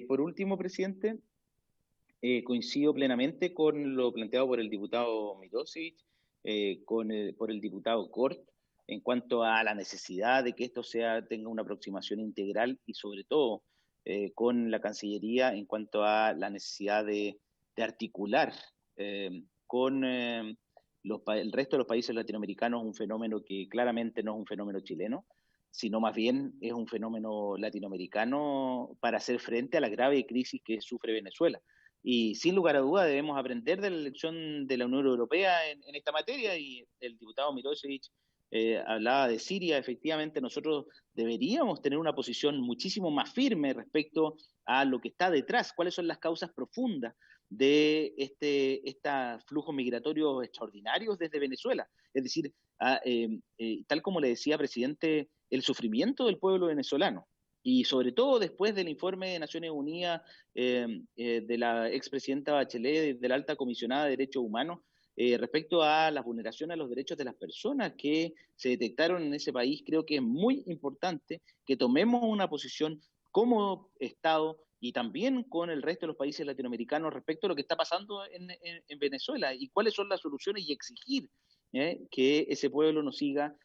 Por último, presidente, coincido plenamente con lo planteado por el diputado Mirosevich, por el diputado Cort, en cuanto a la necesidad de que esto tenga una aproximación integral, y sobre todo con la Cancillería en cuanto a la necesidad de articular con el resto de los países latinoamericanos un fenómeno que claramente no es un fenómeno chileno, sino más bien es un fenómeno latinoamericano para hacer frente a la grave crisis que sufre Venezuela. Y sin lugar a duda debemos aprender de la elección de la Unión Europea en esta materia, y el diputado Mirosevich hablaba de Siria. Efectivamente, nosotros deberíamos tener una posición muchísimo más firme respecto a lo que está detrás, cuáles son las causas profundas de estos flujos migratorios extraordinarios desde Venezuela. Es decir, tal como le decía, presidente, el sufrimiento del pueblo venezolano, y sobre todo después del informe de Naciones Unidas de la expresidenta Bachelet, de la alta comisionada de Derechos Humanos, respecto a las vulneraciones a los derechos de las personas que se detectaron en ese país. Creo que es muy importante que tomemos una posición como Estado y también con el resto de los países latinoamericanos respecto a lo que está pasando en Venezuela y cuáles son las soluciones, y exigir que ese pueblo no siga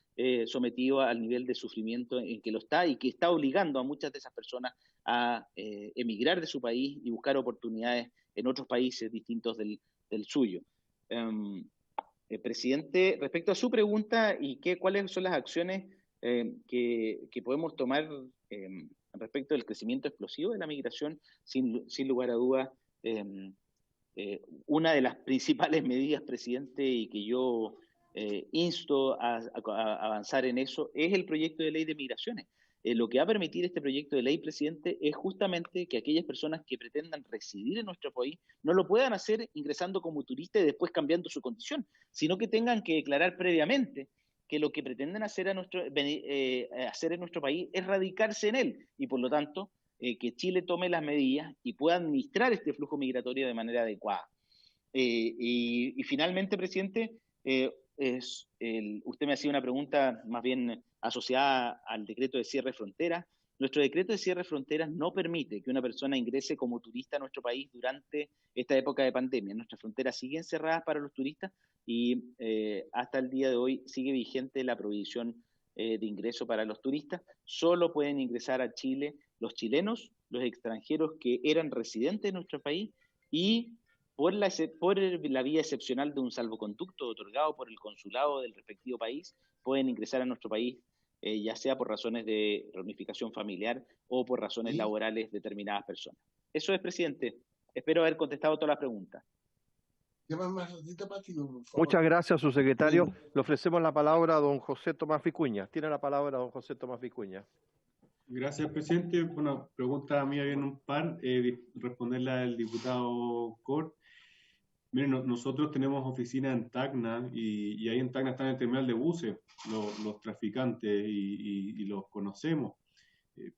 sometido al nivel de sufrimiento en que lo está, y que está obligando a muchas de esas personas a emigrar de su país y buscar oportunidades en otros países distintos del suyo. Presidente, respecto a su pregunta y cuáles son las acciones que podemos tomar respecto del crecimiento explosivo de la migración, sin lugar a dudas, una de las principales medidas, presidente, y que yo insto a avanzar en eso, es el proyecto de ley de migraciones. Lo que va a permitir este proyecto de ley, presidente, es justamente que aquellas personas que pretendan residir en nuestro país no lo puedan hacer ingresando como turista y después cambiando su condición, sino que tengan que declarar previamente que lo que pretenden hacer en nuestro país es radicarse en él, y por lo tanto que Chile tome las medidas y pueda administrar este flujo migratorio de manera adecuada. Y finalmente, presidente, usted me hacía una pregunta más bien asociada al decreto de cierre de fronteras. Nuestro decreto de cierre de fronteras no permite que una persona ingrese como turista a nuestro país durante esta época de pandemia. Nuestras fronteras siguen cerradas para los turistas, y hasta el día de hoy sigue vigente la prohibición de ingreso para los turistas. Solo pueden ingresar a Chile los chilenos, los extranjeros que eran residentes de nuestro país, y por la vía excepcional de un salvoconducto otorgado por el consulado del respectivo país, pueden ingresar a nuestro país, ya sea por razones de reunificación familiar o por razones laborales de determinadas personas. Eso es, presidente. Espero haber contestado todas las preguntas. Muchas gracias, subsecretario. Le ofrecemos la palabra a don José Tomás Vicuña. Tiene la palabra don José Tomás Vicuña. Gracias, presidente. Bueno, pregunta mía viene un par, responderla al diputado Cort. Miren, nosotros tenemos oficina en Tacna y ahí en Tacna están en el terminal de buses los traficantes y los conocemos,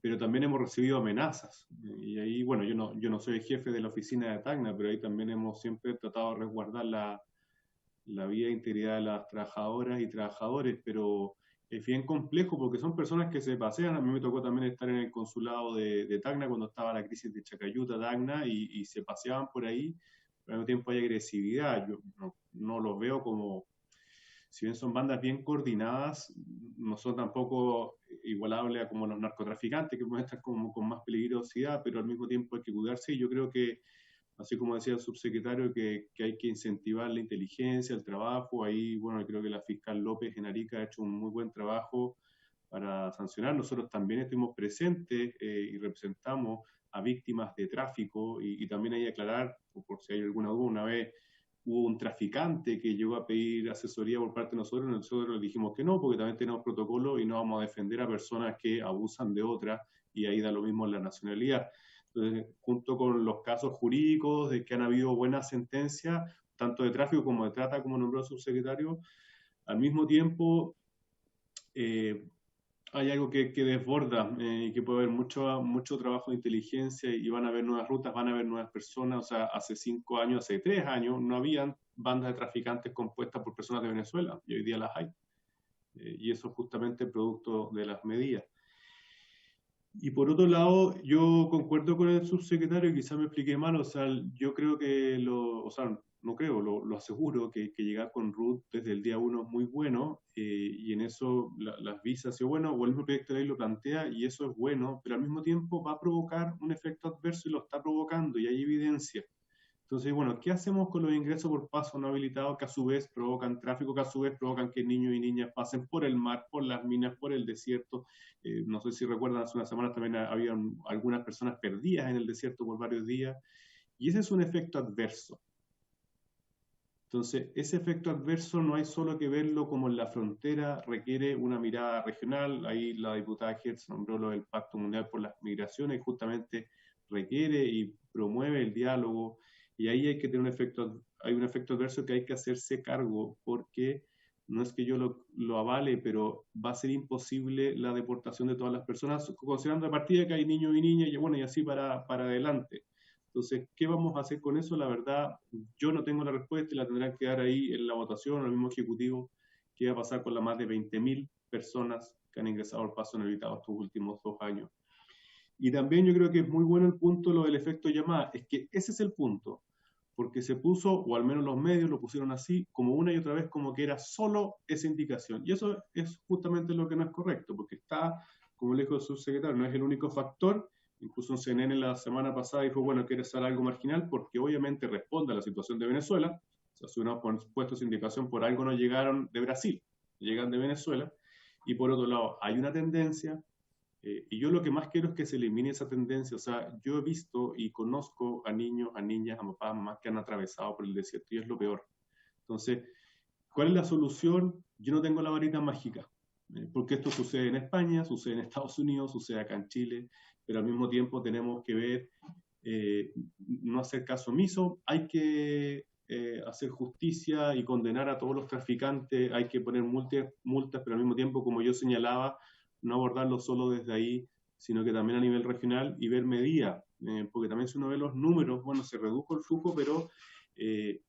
pero también hemos recibido amenazas. Y ahí, bueno, yo no soy el jefe de la oficina de Tacna, pero ahí también hemos siempre tratado de resguardar la vida e integridad de las trabajadoras y trabajadores, pero es bien complejo porque son personas que se pasean. A mí me tocó también estar en el consulado de Tacna cuando estaba la crisis de Chacayuta, Tacna, y se paseaban por ahí. Pero al mismo tiempo hay agresividad. Yo no los veo como, si bien son bandas bien coordinadas, no son tampoco igualables a como los narcotraficantes, que pueden estar como con más peligrosidad, pero al mismo tiempo hay que cuidarse. Y yo creo que, así como decía el subsecretario, que hay que incentivar la inteligencia, el trabajo. Ahí, bueno, creo que la fiscal López en Arica ha hecho un muy buen trabajo para sancionar. Nosotros también estuvimos presentes y representamos a víctimas de tráfico y también hay que aclarar, por si hay alguna duda, una vez hubo un traficante que llegó a pedir asesoría por parte de nosotros le dijimos que no, porque también tenemos protocolo y no vamos a defender a personas que abusan de otras, y ahí da lo mismo la nacionalidad. Entonces, junto con los casos jurídicos de que han habido buenas sentencias, tanto de tráfico como de trata, como nombró el subsecretario, al mismo tiempo hay algo que desborda y que puede haber mucho trabajo de inteligencia y van a haber nuevas rutas, van a haber nuevas personas. O sea, hace 5 años, hace 3 años, no habían bandas de traficantes compuestas por personas de Venezuela, y hoy día las hay. Y eso es justamente producto de las medidas. Y por otro lado, yo concuerdo con el subsecretario, quizás me expliqué mal, o sea, yo creo que no creo, lo aseguro, que llegar con RUT desde el día 1 es muy bueno, y en eso las visas, o el mismo proyecto de ley lo plantea, y eso es bueno, pero al mismo tiempo va a provocar un efecto adverso y lo está provocando, y hay evidencia. Entonces, bueno, ¿qué hacemos con los ingresos por paso no habilitados que a su vez provocan tráfico, que a su vez provocan que niños y niñas pasen por el mar, por las minas, por el desierto? No sé si recuerdan, hace unas semanas también había algunas personas perdidas en el desierto por varios días, y ese es un efecto adverso. Entonces, ese efecto adverso no hay solo que verlo como en la frontera, requiere una mirada regional. Ahí la diputada Hertz nombró lo del Pacto Mundial por las Migraciones, y justamente requiere y promueve el diálogo, y ahí hay que tener hay un efecto adverso que hay que hacerse cargo, porque no es que yo lo avale, pero va a ser imposible la deportación de todas las personas, considerando a partida que hay niños y niñas, y bueno, y así para adelante. Entonces, ¿qué vamos a hacer con eso? La verdad, yo no tengo la respuesta y la tendrán que dar ahí en la votación, al mismo ejecutivo, qué va a pasar con las más de 20.000 personas que han ingresado al paso no habilitado estos últimos 2 años. Y también yo creo que es muy bueno el punto, lo del efecto llamada, es que ese es el punto, porque se puso, o al menos los medios lo pusieron así, como una y otra vez, como que era solo esa indicación. Y eso es justamente lo que no es correcto, porque está, como le dijo el subsecretario, no es el único factor. Incluso un CNN la semana pasada dijo, bueno, quiere ser algo marginal porque obviamente responde a la situación de Venezuela. O sea, si uno ha puesto esa indicación, por algo no llegaron de Brasil, llegan de Venezuela. Y por otro lado, hay una tendencia, y yo lo que más quiero es que se elimine esa tendencia. O sea, yo he visto y conozco a niños, a niñas, a papás, a mamás que han atravesado por el desierto, y es lo peor. Entonces, ¿cuál es la solución? Yo no tengo la varita mágica, porque esto sucede en España, sucede en Estados Unidos, sucede acá en Chile, pero al mismo tiempo tenemos que ver, no hacer caso omiso, hay que hacer justicia y condenar a todos los traficantes, hay que poner multas, pero al mismo tiempo, como yo señalaba, no abordarlo solo desde ahí, sino que también a nivel regional y ver medidas, porque también si uno ve los números, bueno, se redujo el flujo, pero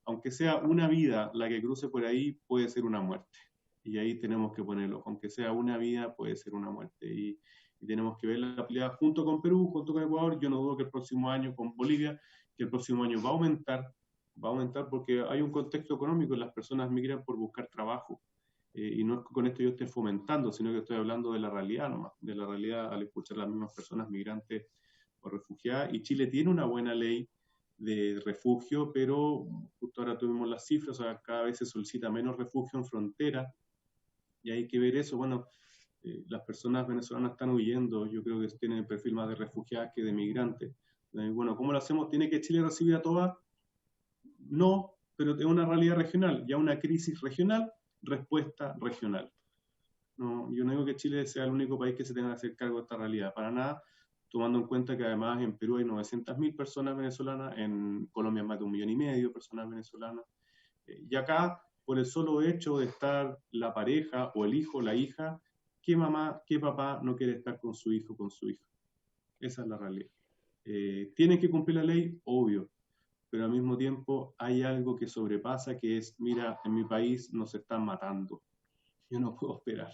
aunque sea una vida la que cruce por ahí, puede ser una muerte. Y ahí tenemos que ponerlo, aunque sea una vida, puede ser una muerte. Y tenemos que ver la pelea junto con Perú, junto con Ecuador. Yo no dudo que el próximo año con Bolivia, que el próximo año va a aumentar porque hay un contexto económico, las personas migran por buscar trabajo. Y no es que con esto yo esté fomentando, sino que estoy hablando de la realidad nomás, de la realidad al escuchar a las mismas personas migrantes o refugiadas. Y Chile tiene una buena ley de refugio, pero justo ahora tuvimos las cifras, o sea, cada vez se solicita menos refugio en frontera, y hay que ver eso. Bueno, las personas venezolanas están huyendo, yo creo que tienen el perfil más de refugiadas que de migrantes. Bueno, ¿cómo lo hacemos? ¿Tiene que Chile recibir a todas? No, pero es una realidad regional, ya una crisis regional, respuesta regional. No, yo no digo que Chile sea el único país que se tenga que hacer cargo de esta realidad, para nada, tomando en cuenta que además en Perú hay 900.000 personas venezolanas, en Colombia más de 1,5 millones de personas venezolanas, y acá, por el solo hecho de estar la pareja o el hijo o la hija, ¿qué mamá, qué papá no quiere estar con su hijo o con su hija? Esa es la realidad. ¿Tienen que cumplir la ley? Obvio, pero al mismo tiempo hay algo que sobrepasa, que es, mira, en mi país nos están matando, yo no puedo esperar.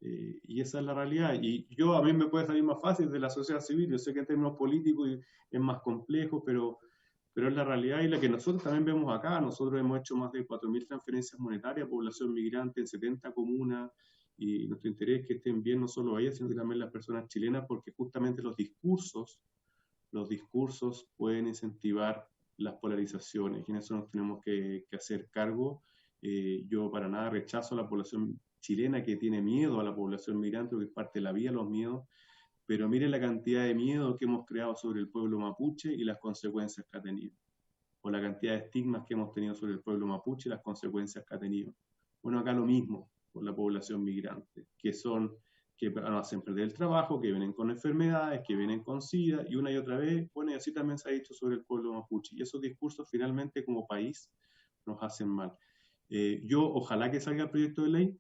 Y esa es la realidad. Y a mí me puede salir más fácil de la sociedad civil, yo sé que en términos políticos es más complejo, pero es la realidad y la que nosotros también vemos acá. Nosotros hemos hecho más de 4.000 transferencias monetarias a población migrante en 70 comunas, y nuestro interés es que estén bien no solo ellas, sino que también las personas chilenas, porque justamente los discursos pueden incentivar las polarizaciones, y en eso nos tenemos que hacer cargo. Yo para nada rechazo a la población chilena que tiene miedo a la población migrante, porque es parte de la vida los miedos, pero miren la cantidad de miedo que hemos creado sobre el pueblo mapuche y las consecuencias que ha tenido, o la cantidad de estigmas que hemos tenido sobre el pueblo mapuche y las consecuencias que ha tenido. Bueno, acá lo mismo con la población migrante, que no hacen perder el trabajo, que vienen con enfermedades, que vienen con SIDA, y una y otra vez, bueno, y así también se ha dicho sobre el pueblo mapuche, y esos discursos finalmente como país nos hacen mal. Yo ojalá que salga el proyecto de ley,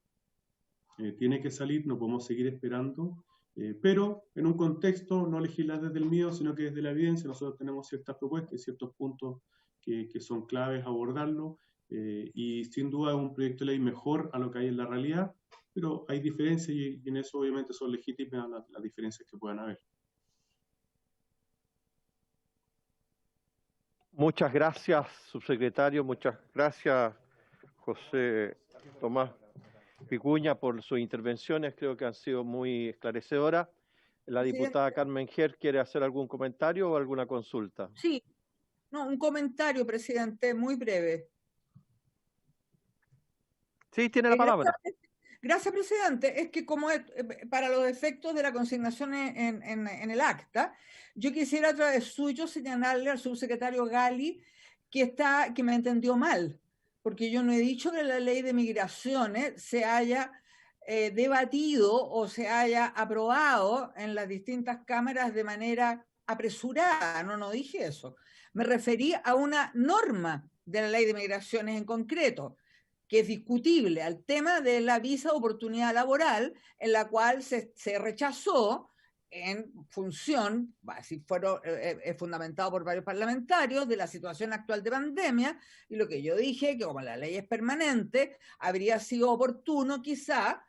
tiene que salir, no podemos seguir esperando, pero en un contexto no legislar desde el miedo, sino que desde la evidencia. Nosotros tenemos ciertas propuestas y ciertos puntos que son claves abordarlo, y sin duda es un proyecto de ley mejor a lo que hay en la realidad, pero hay diferencias y en eso obviamente son legítimas las diferencias que puedan haber. Muchas gracias, subsecretario, muchas gracias, José Tomás Vicuña, por sus intervenciones, creo que han sido muy esclarecedoras. La diputada Carmen Ger, ¿quiere hacer algún comentario o alguna consulta? Sí, no, un comentario, presidente, muy breve. Sí, tiene la palabra. Gracias, presidente. Es que como para los efectos de la consignación en el acta, yo quisiera a través suyo señalarle al subsecretario Gali que me entendió mal, porque yo no he dicho que la ley de migraciones se haya debatido o se haya aprobado en las distintas cámaras de manera apresurada. No dije eso. Me referí a una norma de la ley de migraciones en concreto, que es discutible, al tema de la visa de oportunidad laboral, en la cual se rechazó en función, si fueron fundamentado por varios parlamentarios, de la situación actual de pandemia, y lo que yo dije, que como la ley es permanente, habría sido oportuno quizá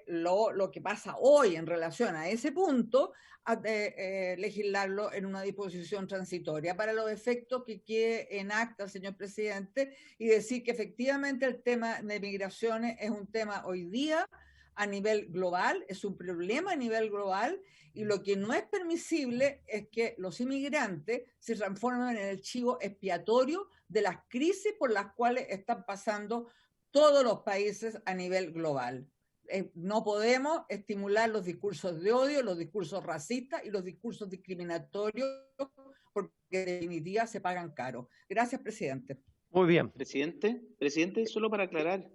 lo que pasa hoy en relación a ese punto, legislarlo en una disposición transitoria para los efectos que quede en acta, señor presidente, y decir que efectivamente el tema de migraciones es un tema hoy día a nivel global, es un problema a nivel global, y lo que no es permisible es que los inmigrantes se transformen en el chivo expiatorio de las crisis por las cuales están pasando todos los países a nivel global. No podemos estimular los discursos de odio, los discursos racistas y los discursos discriminatorios, porque en definitiva se pagan caro. Gracias, presidente. Muy bien. Presidente, solo para aclarar.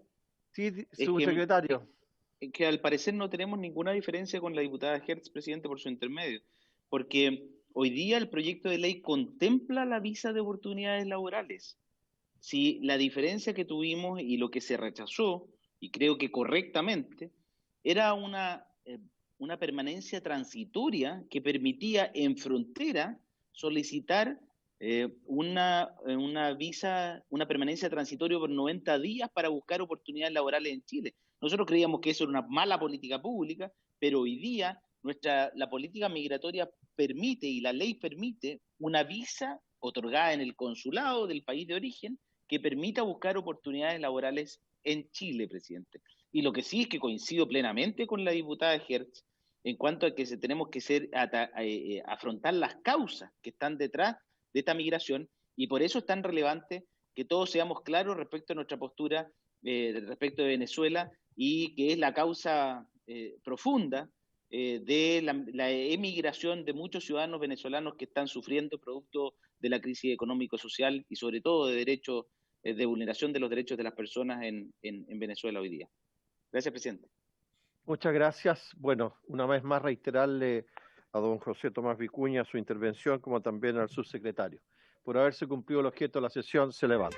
Sí, subsecretario. Que al parecer no tenemos ninguna diferencia con la diputada Hertz, presidente, por su intermedio, porque hoy día el proyecto de ley contempla la visa de oportunidades laborales. Si la diferencia que tuvimos y lo que se rechazó, y creo que correctamente, era una permanencia transitoria que permitía en frontera solicitar una visa, una permanencia transitoria por 90 días para buscar oportunidades laborales en Chile. Nosotros creíamos que eso era una mala política pública, pero hoy día la política migratoria permite, y la ley permite, una visa otorgada en el consulado del país de origen que permita buscar oportunidades laborales en Chile, presidente. Y lo que sí es que coincido plenamente con la diputada Hertz en cuanto a que tenemos que afrontar las causas que están detrás de esta migración, Y por eso es tan relevante que todos seamos claros respecto a nuestra postura respecto de Venezuela, y que es la causa profunda de la emigración de muchos ciudadanos venezolanos que están sufriendo producto de la crisis económico-social y sobre todo de vulneración de los derechos de las personas en Venezuela hoy día. Gracias, presidente. Muchas gracias. Bueno, una vez más reiterarle a don José Tomás Vicuña su intervención, como también al subsecretario. Por haberse cumplido el objeto de la sesión, se levanta.